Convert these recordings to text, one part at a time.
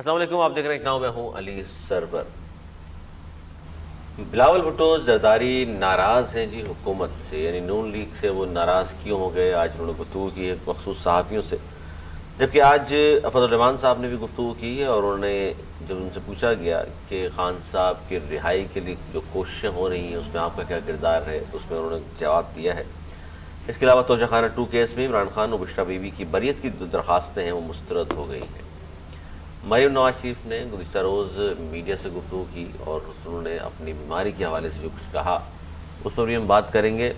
السلام علیکم، آپ دیکھ رہے ہیں اکناؤ، میں ہوں علی سرور۔ بلاول بھٹو زرداری ناراض ہیں جی حکومت سے، یعنی نون لیگ سے وہ ناراض کیوں ہو گئے؟ آج انہوں نے گفتگو کی ہے مخصوص صحافیوں سے، جبکہ آج فضل الرحمان صاحب نے بھی گفتگو کی ہے اور انہوں نے جب ان سے پوچھا گیا کہ خان صاحب کی رہائی کے لیے جو کوششیں ہو رہی ہیں اس میں آپ کا کیا کردار ہے، اس میں انہوں نے جواب دیا ہے۔ اس کے علاوہ توشہ خانہ 2 کیس میں عمران خان اور بشریٰ بی بی کی بریت کی درخواستیں ہیں وہ مسترد ہو گئی ہیں۔ مریم نواز شریف نے گزشتہ روز میڈیا سے گفتگو کی اور انہوں نے اپنی بیماری کے حوالے سے جو کچھ کہا اس پر بھی ہم بات کریں گے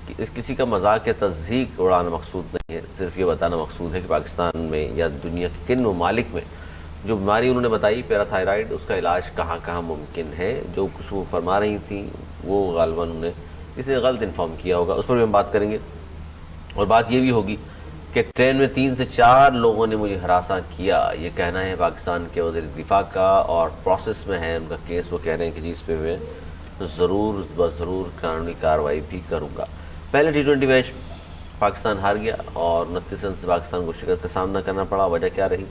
کہ کسی کا مذاق یا تضحیک اڑانا مقصود نہیں ہے، صرف یہ بتانا مقصود ہے کہ پاکستان میں یا دنیا کے کن ممالک میں جو بیماری انہوں نے بتائی پیراتھائرائڈ، اس کا علاج کہاں کہاں ممکن ہے۔ جو کچھ وہ فرما رہی تھیں وہ غالباً انہوں نے کسی نے غلط انفارم کیا ہوگا، اس پر بھی ہم بات کریں گے۔ اور بات یہ بھی ہوگی کہ ٹرین میں 3 سے 4 لوگوں نے مجھے ہراساں کیا، یہ کہنا ہے پاکستان کے وزیر دفاع کا، اور پروسیس میں ہے ان کا کیس۔ وہ کہہ رہے ہیں کہ جی اس پہ میں ضرور قانونی کارروائی بھی کروں گا۔ پہلے T20 میچ پاکستان ہار گیا اور 29 رن سے پاکستان کو شکست کا سامنا کرنا پڑا، وجہ کیا رہی؟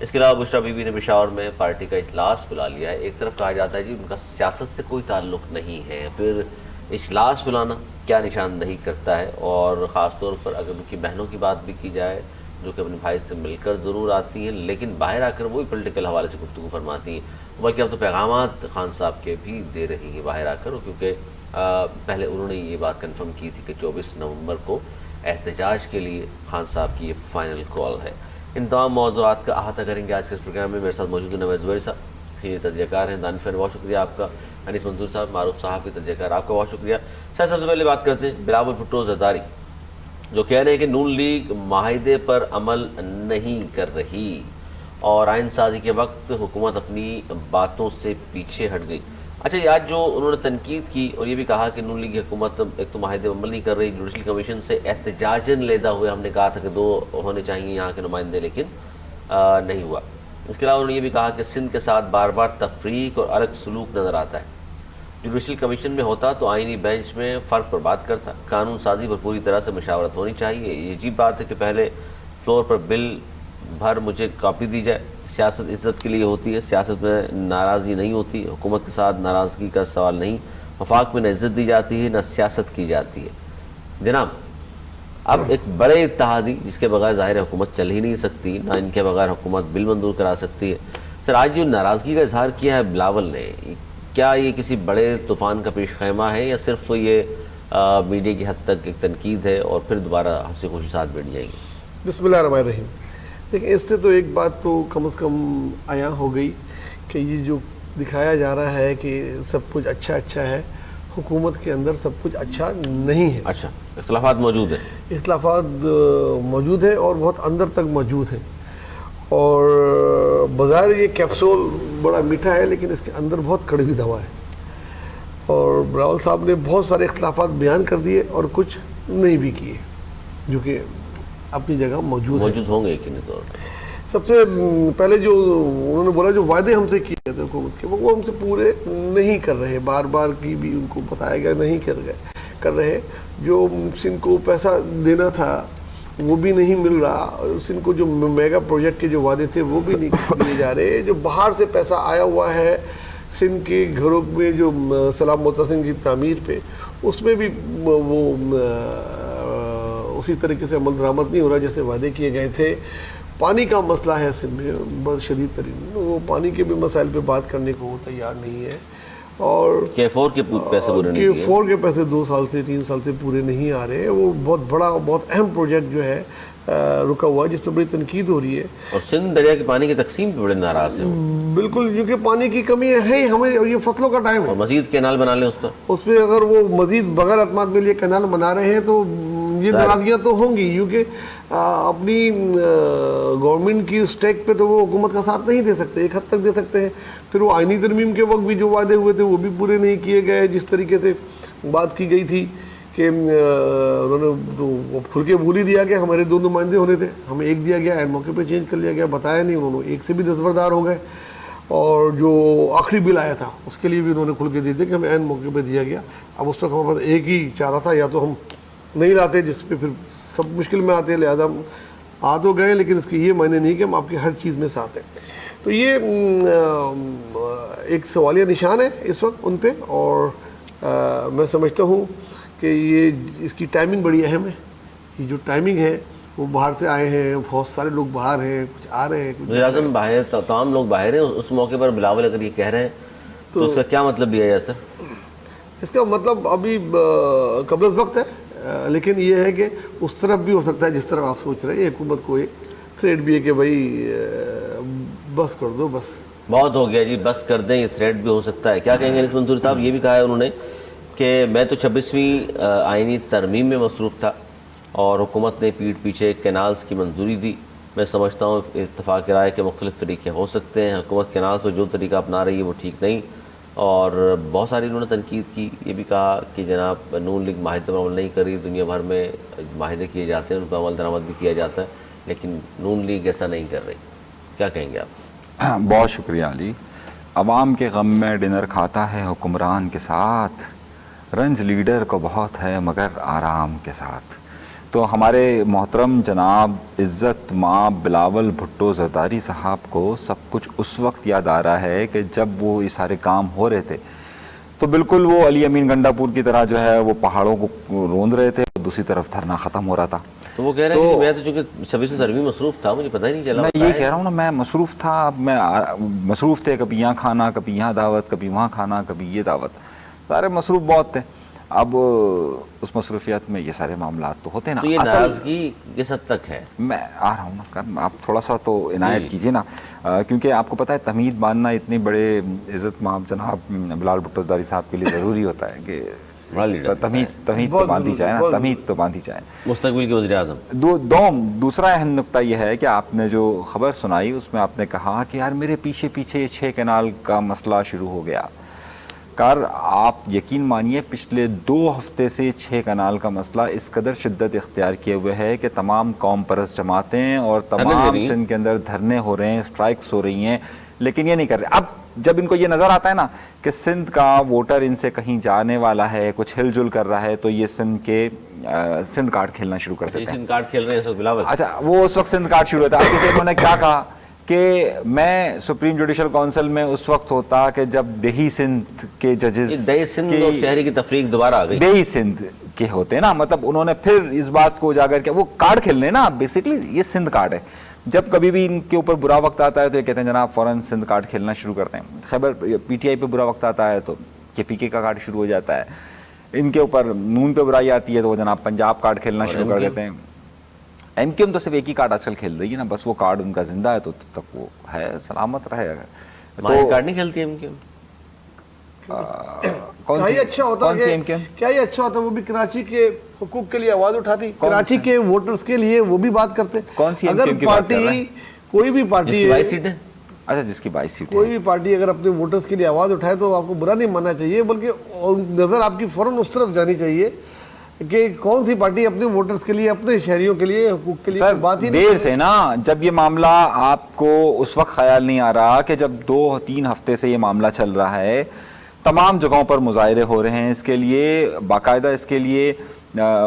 اس کے علاوہ بشریٰ بی بی نے پشاور میں پارٹی کا اجلاس بلا لیا ہے۔ ایک طرف کہا جاتا ہے جی ان کا سیاست سے کوئی تعلق نہیں ہے، پھر اجلاس بلانا کیا نشاندہی کرتا ہے؟ اور خاص طور پر اگر ان کی بہنوں کی بات بھی کی جائے جو کہ اپنے بھائی سے مل کر ضرور آتی ہیں لیکن باہر آ کر وہی پولیٹیکل حوالے سے گفتگو فرماتی ہیں، بلکہ اب تو پیغامات خان صاحب کے بھی دے رہی ہیں باہر آ کر، کیونکہ پہلے انہوں نے یہ بات کنفرم کی تھی کہ 24 نومبر کو احتجاج کے لیے خان صاحب کی یہ فائنل کال ہے۔ ان تمام موضوعات کا احاطہ کریں گے آج کے اس پروگرام میں۔ میرے ساتھ موجود ہیں نوید زبیر صاحب، سینئر تجزیہ کار ہیں، دانش فین، بہت شکریہ آپ کا۔ انیس منظور صاحب، معروف صاحب کے تجزیہ کار، آپ کا بہت شکریہ۔ سب سے پہلے بات کرتے ہیں بلاول بھٹو زرداری، جو کہہ رہے ہیں کہ نون لیگ معاہدے پر عمل نہیں کر رہی اور آئین سازی کے وقت حکومت اپنی باتوں سے پیچھے ہٹ گئی۔ اچھا، یہ آج جو انہوں نے تنقید کی اور یہ بھی کہا کہ نون لیگ کی حکومت ایک تو معاہدے پر عمل نہیں کر رہی، جوڈیشل کمیشن سے احتجاجاً لیدا ہوئے ہم نے کہا تھا کہ 2 ہونے چاہیے یہاں کے نمائندے، لیکن نہیں ہوا۔ اس کے علاوہ انہوں نے یہ بھی کہا کہ سندھ کے ساتھ بار بار تفریق اور الگ سلوک نظر آتا ہے۔ جوڈیشل کمیشن میں ہوتا تو آئینی بینچ میں فرق پر بات کرتا، قانون سازی پر پوری طرح سے مشاورت ہونی چاہیے۔ یہ عجیب بات ہے کہ پہلے فلور پر بل بھر مجھے کاپی دی جائے۔ سیاست عزت کے لیے ہوتی ہے، سیاست میں ناراضی نہیں ہوتی، حکومت کے ساتھ ناراضگی کا سوال نہیں، وفاق میں نہ عزت دی جاتی ہے نہ سیاست کی جاتی ہے۔ جناب، اب ایک بڑے اتحادی جس کے بغیر ظاہر حکومت چل ہی نہیں سکتی، نہ ان کے بغیر حکومت بل منظور کرا سکتی ہے۔ سر، آج جو ناراضگی کا اظہار کیا ہے بلاول نے، کیا یہ کسی بڑے طوفان کا پیش خیمہ ہے یا صرف یہ میڈیا کی حد تک ایک تنقید ہے اور پھر دوبارہ ہنسی خوشی ساتھ بیٹھ جائیں گے؟ بسم اللہ الرحمن الرحیم۔ لیکن اس سے تو ایک بات تو کم از کم عیاں ہو گئی کہ یہ جو دکھایا جا رہا ہے کہ سب کچھ اچھا ہے، حکومت کے اندر سب کچھ اچھا نہیں ہے۔ اچھا، اختلافات موجود ہیں، اختلافات موجود ہیں اور بہت اندر تک موجود ہیں، اور بظاہر یہ کیپسول بڑا میٹھا ہے لیکن اس کے اندر بہت کڑوی دوا ہے۔ اور بلاول صاحب نے بہت سارے اختلافات بیان کر دیے اور کچھ نہیں بھی کیے جو کہ اپنی جگہ موجود ہوں گے یقینی طور پر۔ سب سے پہلے جو انہوں نے بولا جو وعدے ہم سے کیے تھے حکومت کے وہ ہم سے پورے نہیں کر رہے، بار بار کی بھی ان کو بتایا گیا نہیں کر رہے۔ جو سندھ کو پیسہ دینا تھا وہ بھی نہیں مل رہا، سندھ کو جو میگا پروجیکٹ کے جو وعدے تھے وہ بھی نہیں دیے جا رہے۔ جو باہر سے پیسہ آیا ہوا ہے سندھ کے گھروں میں جو سلام معتصم کی تعمیر پہ، اس میں بھی وہ اسی طریقے سے عمل درآمد نہیں ہو رہا جیسے وعدے کیے گئے تھے۔ پانی کا مسئلہ ہے سندھ میں بہت شدید ترین، وہ پانی کے بھی مسائل پہ بات کرنے کو وہ تیار نہیں ہے۔ اور K4 کے پیسے پورے نہیں کیے، K4 کے پیسے 2 سال سے 3 سال سے پورے نہیں آ رہے۔ وہ بہت بڑا بہت اہم پروجیکٹ جو ہے رکا ہوا ہے جس پہ بڑی تنقید ہو رہی ہے۔ اور سندھ دریا کے پانی کی تقسیم پہ بڑے ناراض ہیں، بالکل، کیونکہ پانی کی کمی ہے ہی، ہمیں یہ فصلوں کا ٹائم ہے اور مزید کینال بنا لیں اس پہ اگر وہ مزید بغیر اعتماد کے لیے کینال بنا رہے ہیں تو یہ ناراضگیاں تو ہوں گی، کیونکہ اپنی گورنمنٹ کی اسٹیک پہ تو وہ حکومت کا ساتھ نہیں دے سکتے، ایک حد تک دے سکتے ہیں۔ پھر وہ آئینی ترمیم کے وقت بھی جو وعدے ہوئے تھے وہ بھی پورے نہیں کیے گئے، جس طریقے سے بات کی گئی تھی کہ انہوں نے تو کھل کے بھول ہی دیا کہ ہمارے 2 نمائندے ہونے تھے، ہمیں 1 دیا گیا، عین موقع پہ چینج کر لیا گیا، بتایا نہیں، انہوں نے 1 سے بھی دستبردار ہو گئے۔ اور جو آخری بل آیا تھا اس کے لیے بھی انہوں نے کھل کے دے دیا کہ ہمیں عین موقع پہ دیا گیا۔ اب اس وقت ہمارے پاس ایک ہی چارہ تھا، یا تو ہم نہیں لاتے جس پہ پھر سب مشکل میں آتے ہیں، لہٰذا ہم آ تو گئے لیکن اس کے یہ معنی نہیں کہ ہم آپ کی ہر چیز میں ساتھ ہیں۔ تو یہ ایک سوالیہ نشان ہے اس وقت ان پہ، اور میں سمجھتا ہوں کہ یہ اس کی ٹائمنگ بڑی اہم ہے. یہ جو ٹائمنگ ہے، وہ باہر سے آئے ہیں، بہت سارے لوگ باہر ہیں، کچھ آ رہے ہیں، وزیر اعظم باہر، تمام لوگ باہر ہیں. اس موقع پر بلاول اگر یہ کہہ رہے ہیں تو اس کا کیا مطلب لیا جائے سر؟ اس کا مطلب ابھی قبل از وقت ہے، لیکن یہ ہے کہ اس طرف بھی ہو سکتا ہے جس طرف آپ سوچ رہے ہیں. یہ حکومت کو ایک تھریٹ بھی ہے کہ بھائی بس کر دو، بس بہت ہو گیا جی، بس کر دیں. یہ تھریٹ بھی ہو سکتا ہے. کیا کہیں گے نعمت منظور صاحب؟ یہ بھی کہا ہے انہوں نے کہ میں تو 26ویں آئینی ترمیم میں مصروف تھا اور حکومت نے پیٹھ پیچھے کینالز کی منظوری دی. میں سمجھتا ہوں اتفاق رائے کے مختلف طریقے ہو سکتے ہیں. حکومت کینالز پہ جو طریقہ اپنا رہی ہے وہ ٹھیک نہیں، اور بہت ساری انہوں نے تنقید کی. یہ بھی کہا کہ جناب نون لیگ معاہدے پر عمل نہیں کر رہی. دنیا بھر میں معاہدے کیے جاتے ہیں، ان پر عمل درآمد بھی کیا جاتا ہے، لیکن نون لیگ ایسا نہیں کر رہی. کیا کہیں گے آپ؟ بہت شکریہ علی. عوام کے غم میں ڈنر کھاتا ہے حکمران کے ساتھ، رنج لیڈر کو بہت ہے مگر آرام کے ساتھ. تو ہمارے محترم جناب عزت مآب بلاول بھٹو زرداری صاحب کو سب کچھ اس وقت یاد آ رہا ہے کہ جب وہ یہ سارے کام ہو رہے تھے تو بالکل وہ علی امین گنڈا پور کی طرح جو ہے وہ پہاڑوں کو روند رہے تھے، دوسری طرف دھرنا ختم ہو رہا تھا. تو وہ کہہ رہے ہیں کہ میں تو چونکہ 26ویں ترمیم مصروف تھا، مجھے پتہ ہی نہیں چلا. میں یہ کہہ رہا ہوں نا، میں مصروف تھا. میں مصروف تھے، کبھی یہاں کھانا، کبھی یہاں دعوت، کبھی وہاں کھانا، کبھی یہ دعوت، سارے مصروف بہت تھے. اب اس مصروفیت میں یہ سارے معاملات تو ہوتے ہیں نا. تو یہ ناراضگی کس حد تک ہے؟ میں آ رہا ہوں نا، آپ تھوڑا سا تو عنایت کیجیے نا، کیونکہ آپ کو پتہ ہے تمہید باندھنا اتنے بڑے عزت مآب جناب بلاول بھٹو زرداری صاحب کے لیے ضروری ہوتا ہے کہ تمہید تو باندھی جائے نا، تمہید تو باندھی جائے. مستقبل کے وزیر اعظم. دوسرا اہم نقطہ یہ ہے کہ آپ نے جو خبر سنائی اس میں آپ نے کہا کہ یار میرے پیچھے پیچھے 6 کینال کا مسئلہ شروع ہو گیا. آپ یقین مانیے پچھلے 2 ہفتے سے 6 کینال کا مسئلہ اس قدر شدت اختیار کیے ہوئے ہے کہ تمام قوم پرست جماعتیں اور تمام سندھ کے اندر دھرنے ہو رہے ہیں، اسٹرائکس ہو رہی ہیں، لیکن یہ نہیں کر رہے. اب جب ان کو یہ نظر آتا ہے نا کہ سندھ کا ووٹر ان سے کہیں جانے والا ہے، کچھ ہل جل کر رہا ہے، تو یہ سندھ کارڈ کھیلنا شروع کر دیتے ہیں. سندھ کارڈ کھیل رہے ہیں بلاول. اچھا، وہ اس وقت سندھ کارڈ شروع ہوتا ہے. اب انہوں نے کیا کہا کہ میں سپریم جوڈیشل کونسل میں اس وقت ہوتا کہ جب دیہی سندھ کے ججز، دیہی سندھ اور شہری کی تفریق دوبارہ آ گئی، دیہی سندھ کے ہوتے نا، مطلب انہوں نے پھر اس بات کو اجاگر کیا. وہ کارڈ کھیلنے نا، بیسیکلی یہ سندھ کارڈ ہے. جب کبھی بھی ان کے اوپر برا وقت آتا ہے تو یہ کہتے ہیں جناب فوراً سندھ کارڈ کھیلنا شروع کرتے ہیں. خیبر پی ٹی آئی پہ برا وقت آتا ہے تو پی کے کا کارڈ شروع ہو جاتا ہے. ان کے اوپر نون پہ برائی آتی ہے تو وہ جناب پنجاب کارڈ کھیلنا شروع کر دیتے ہیں. ایم کیو ایم تو صرف ایک ہی کارڈ آج کل کھیل رہی ہے نا، بس وہ کارڈ ان کا زندہ ہے تو تب تک وہ ہے، سلامت رہے گا. ماہر کارڈ نہیں کھیلتی ایم کیو ایم. کیا یہ اچھا ہوتا وہ بھی کراچی کے حقوق کے لیے آواز اٹھاتی، کراچی کے ووٹرز کے لیے وہ بھی بات کرتے. اگر پارٹی، کوئی بھی پارٹی، 22 سیٹیں، اچھا جس کی 22 سیٹیں، کوئی بھی پارٹی اگر اپنے ووٹرز کے لیے آواز اٹھائے تو آپ کو برا نہیں ماننا چاہیے، بلکہ نظر آپ کی فوراً اس طرف جانی چاہیے کہ کون سی پارٹی اپنے ووٹرز کے لیے، اپنے شہریوں کے لیے، حقوق کے لیے بات ہی نہیں. دیر سے نا، جب یہ معاملہ آپ کو اس وقت خیال نہیں آ رہا کہ جب 2-3 ہفتے سے یہ معاملہ چل رہا ہے، تمام جگہوں پر مظاہرے ہو رہے ہیں اس کے لیے، باقاعدہ اس کے لیے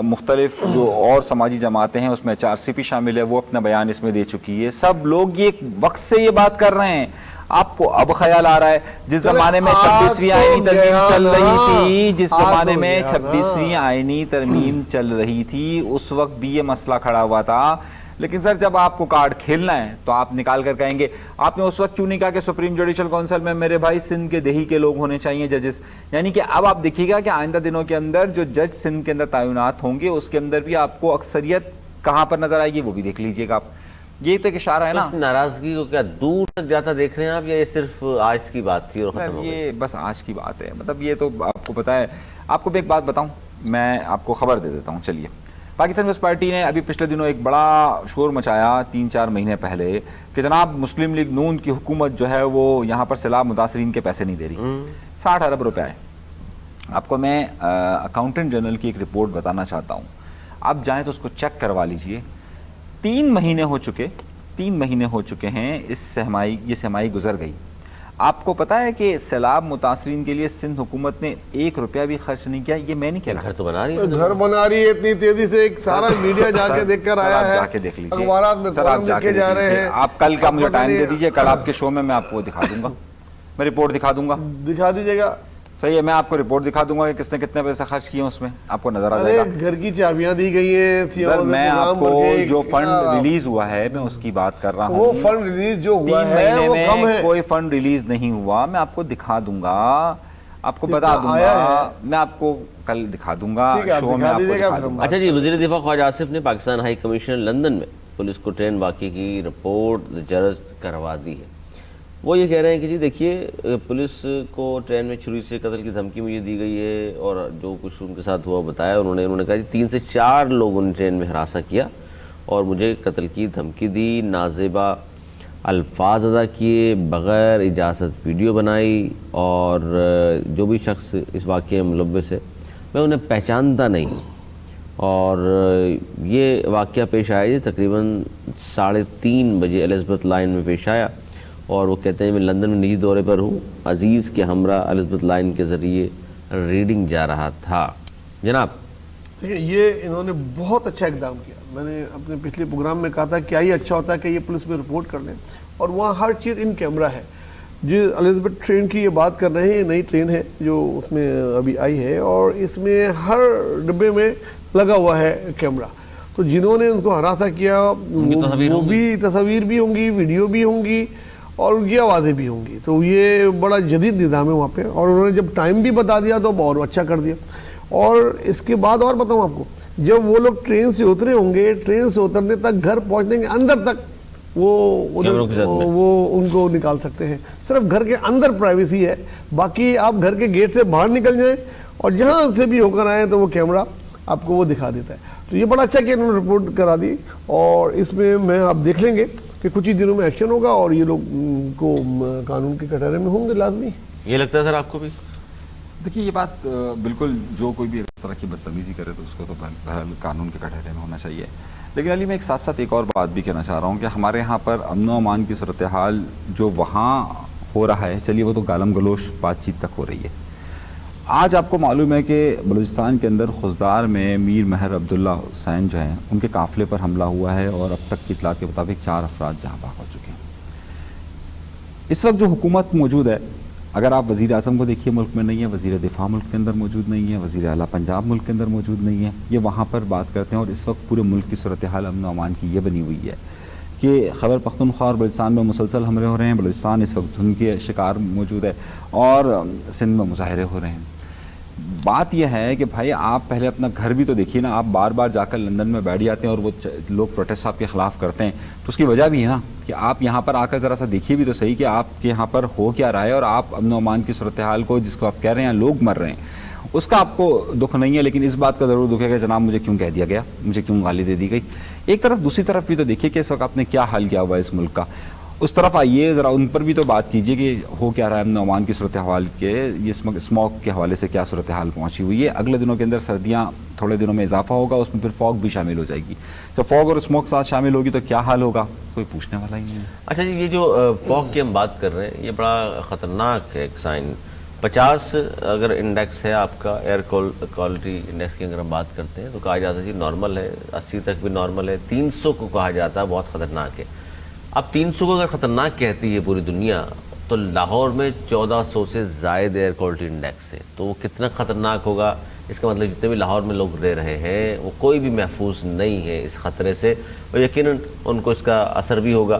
مختلف جو اور سماجی جماعتیں ہیں اس میں HRCP شامل ہے، وہ اپنا بیان اس میں دے چکی ہے. سب لوگ یہ وقت سے یہ بات کر رہے ہیں. آپ کو اب خیال آ رہا ہے جس زمانے میں 26ویں آئینی ترمیم چل رہی تھی، جس زمانے میں 26ویں آئینی ترمیم چل رہی تھی اس وقت بھی یہ مسئلہ کھڑا ہوا تھا. لیکن سر جب آپ کو کارڈ کھیلنا ہے تو آپ نکال کر کہیں گے آپ نے اس وقت کیوں نہیں کہا کہ سپریم جوڈیشل کونسل میں میرے بھائی سندھ کے دیہی کے لوگ ہونے چاہیے ججز. یعنی کہ اب آپ دیکھیے گا کہ آئندہ دنوں کے اندر جو جج سندھ کے اندر تعینات ہوں گے اس کے اندر بھی آپ کو اکثریت کہاں پر نظر آئے گی وہ بھی دیکھ لیجیے گا آپ. یہ تو ایک اشارہ ہے نا. اس ناراضگی کو کیا دور تک جاتا دیکھ رہے ہیں آپ، یا یہ صرف آج کی بات تھی اور ختم ہو گئی؟ یہ بس آج کی بات ہے. مطلب یہ تو آپ کو پتہ ہے. آپ کو بھی ایک بات بتاؤں، میں آپ کو خبر دے دیتا ہوں. چلیے، پاکستان پیپلز پارٹی نے ابھی پچھلے دنوں ایک بڑا شور مچایا 3-4 مہینے پہلے کہ جناب مسلم لیگ نون کی حکومت جو ہے وہ یہاں پر سیلاب متاثرین کے پیسے نہیں دے رہی. 60 ارب روپے آئے. آپ کو میں اکاؤنٹنٹ جنرل کی ایک رپورٹ بتانا چاہتا ہوں، آپ جائیں تو اس کو چیک کروا لیجئے. 3 مہینے ہو چکے ہیں اس سہمائی، یہ سہمائی گزر گئی. آپ کو پتا ہے کہ سیلاب متاثرین کے لیے سندھ حکومت نے 1 روپیہ بھی خرچ نہیں کیا؟ یہ میں نہیں کہہ رہا، گھر تو بنا رہی ہے، گھر بنا رہی ہے اتنی تیزی سے، ایک سارا میڈیا جا کے دیکھ کر آیا ہے، جا کے دیکھ لیجیے، اخبارات میں کالم لکھے جا رہے ہیں۔ آپ کل کا مجھے ٹائم دے دیجیے، کل آپ کے شو میں آپ کو دکھا دوں گا، میں رپورٹ دکھا دوں گا، دکھا دیجیے گا، صحیح ہے، میں آپ کو رپورٹ دکھا دوں گا کہ کس نے کتنے پیسے خرچ کیے اس میں، آپ کو نظر آ جائے گا۔ گھر کی چابیاں دی گئی ہیں، سر میں آپ کو جو فنڈ ریلیز ہوا ہے میں اس کی بات کر رہا ہوں، وہ فنڈ ریلیز جو ہوا 3 ہے مہینے وہ کم میں ہے۔ کوئی فنڈ ریلیز نہیں ہوا، میں آپ کو دکھا دوں گا، آپ کو بتا دوں گا، میں آپ کو کل دکھا دوں گا، شو میں آپ کو دکھا دوں گا۔ اچھا جی، وزیر دفاع خواجہ آصف نے پاکستان ہائی کمشنر لندن میں پولیس کو ٹرین واقعے کی رپورٹ درج کروا دی ہے۔ وہ یہ کہہ رہے ہیں کہ جی دیکھیے، پولیس کو ٹرین میں چھری سے قتل کی دھمکی مجھے دی گئی ہے، اور جو کچھ ان کے ساتھ ہوا بتایا انہوں نے کہا جی 3 سے 4 لوگوں نے ٹرین میں ہراساں کیا اور مجھے قتل کی دھمکی دی، نازیبا الفاظ ادا کیے، بغیر اجازت ویڈیو بنائی، اور جو بھی شخص اس واقعے میں ملوث ہے میں انہیں پہچانتا نہیں ہوں۔ اور یہ واقعہ پیش آیا جی تقریباً 3:30 بجے الزبتھ لائن میں پیش آیا، اور وہ کہتے ہیں میں لندن میں نجی دورے پر ہوں، عزیز کے ہمراہ الزبتھ لائن کے ذریعے ریڈنگ جا رہا تھا۔ جناب دیکھیں، یہ انہوں نے بہت اچھا اقدام کیا۔ میں نے اپنے پچھلے پروگرام میں کہا تھا کیا ہی اچھا ہوتا ہے کہ یہ پولیس میں رپورٹ کر لیں، اور وہاں ہر چیز ان کیمرہ ہے۔ جو الزبتھ ٹرین کی یہ بات کر رہے ہیں، نئی ٹرین ہے جو اس میں ابھی آئی ہے، اور اس میں ہر ڈبے میں لگا ہوا ہے کیمرہ۔ تو جنہوں نے ان کو ہراساں کیا وہ بھی تصاویر بھی ہوں گی، ویڈیو بھی ہوں گی، اور ان کی آوازیں بھی ہوں گی۔ تو یہ بڑا جدید نظام ہے وہاں پہ، اور انہوں نے جب ٹائم بھی بتا دیا تو اور اچھا کر دیا۔ اور اس کے بعد اور بتاؤں آپ کو، جب وہ لوگ ٹرین سے اترے ہوں گے، ٹرین سے اترنے تک، گھر پہنچنے کے اندر تک وہ ان کو نکال سکتے ہیں۔ صرف گھر کے اندر پرائیویسی ہے، باقی آپ گھر کے گیٹ سے باہر نکل جائیں اور جہاں سے بھی ہو کر آئیں تو وہ کیمرہ آپ کو وہ دکھا دیتا ہے۔ تو یہ بڑا اچھا کہ انہوں نے رپورٹ کرا دی، اور اس میں آپ دیکھ لیں گے کہ کچھ ہی دنوں میں ایکشن ہوگا، اور یہ لوگ کو قانون کے کٹہرے میں ہوں گے لازمی۔ یہ لگتا ہے سر آپ کو بھی؟ دیکھیے یہ بات بالکل، جو کوئی بھی اس طرح کی بدتمیزی کرے تو اس کو تو بہرحال قانون کے کٹہرے میں ہونا چاہیے، لیکن علی میں ایک ساتھ ساتھ ایک اور بات بھی کہنا چاہ رہا ہوں کہ ہمارے یہاں پر امن و امان کی صورتحال جو وہاں ہو رہا ہے، چلیے وہ تو گالم گلوچ بات چیت تک ہو رہی ہے۔ آج آپ کو معلوم ہے کہ بلوچستان کے اندر خضدار میں میر مہر عبداللہ حسین جو ہیں ان کے قافلے پر حملہ ہوا ہے، اور اب تک کی اطلاعات کے مطابق 4 افراد جہاں بحق ہو چکے ہیں۔ اس وقت جو حکومت موجود ہے، اگر آپ وزیر اعظم کو دیکھیے ملک میں نہیں ہے، وزیر دفاع ملک کے اندر موجود نہیں ہے، وزیر اعلیٰ پنجاب ملک کے اندر موجود نہیں ہے، یہ وہاں پر بات کرتے ہیں، اور اس وقت پورے ملک کی صورتحال امن و امان کی یہ بنی ہوئی ہے کہ خیبر پختونخوا اور بلوچستان میں مسلسل حملے ہو رہے ہیں، بلوچستان اس وقت دھند کے شکار موجود ہے، اور سندھ میں مظاہرے ہو رہے ہیں۔ بات یہ ہے کہ بھائی آپ پہلے اپنا گھر بھی تو دیکھیے نا، آپ بار بار جا کر لندن میں بیٹھ جاتے ہیں اور وہ لوگ پروٹیسٹ آپ کے خلاف کرتے ہیں، تو اس کی وجہ بھی ہے نا کہ آپ یہاں پر آ کر ذرا سا دیکھیے بھی تو صحیح کہ آپ کے یہاں پر ہو کیا رہا ہے، اور آپ امن و امان کی صورتحال کو جس کو آپ کہہ رہے ہیں لوگ مر رہے ہیں اس کا آپ کو دکھ نہیں ہے، لیکن اس بات کا ضرور دکھ ہے کہ جناب مجھے کیوں کہہ دیا گیا، مجھے کیوں گالی دے دی گئی۔ ایک طرف دوسری طرف بھی تو دیکھیے کہ اس وقت آپ نے کیا حال کیا ہوا ہے اس ملک کا، اس طرف آئیے ذرا ان پر بھی تو بات کیجیے کہ ہو کیا رہا ہے امن و امان کی صورتحال کے، یہ اسموگ کے حوالے سے کیا صورتحال پہنچی ہوئی ہے۔ اگلے دنوں کے اندر سردیاں تھوڑے دنوں میں اضافہ ہوگا، اس میں پھر فوگ بھی شامل ہو جائے گی، جب فوگ اور اسموگ ساتھ شامل ہوگی تو کیا حال ہوگا کوئی پوچھنے والا ہی نہیں ہے۔ اچھا جی، یہ جو فوگ کی ہم بات کر رہے ہیں یہ بڑا خطرناک ہے ایک سائن۔ 50 اگر انڈیکس ہے آپ کا، ایئر کوالٹی انڈیکس کی اگر ہم بات کرتے ہیں تو کہا جاتا ہے جی نارمل ہے، 80 تک بھی نارمل ہے، 300 کو کہا جاتا ہے بہت خطرناک ہے۔ اب 300 کو اگر خطرناک کہتی ہے پوری دنیا، تو لاہور میں 1400 سے زائد ایئر کوالٹی انڈیکس ہے، تو وہ کتنا خطرناک ہوگا؟ اس کا مطلب جتنے بھی لاہور میں لوگ رہ رہے ہیں وہ کوئی بھی محفوظ نہیں ہے اس خطرے سے، اور یقیناً ان کو اس کا اثر بھی ہوگا۔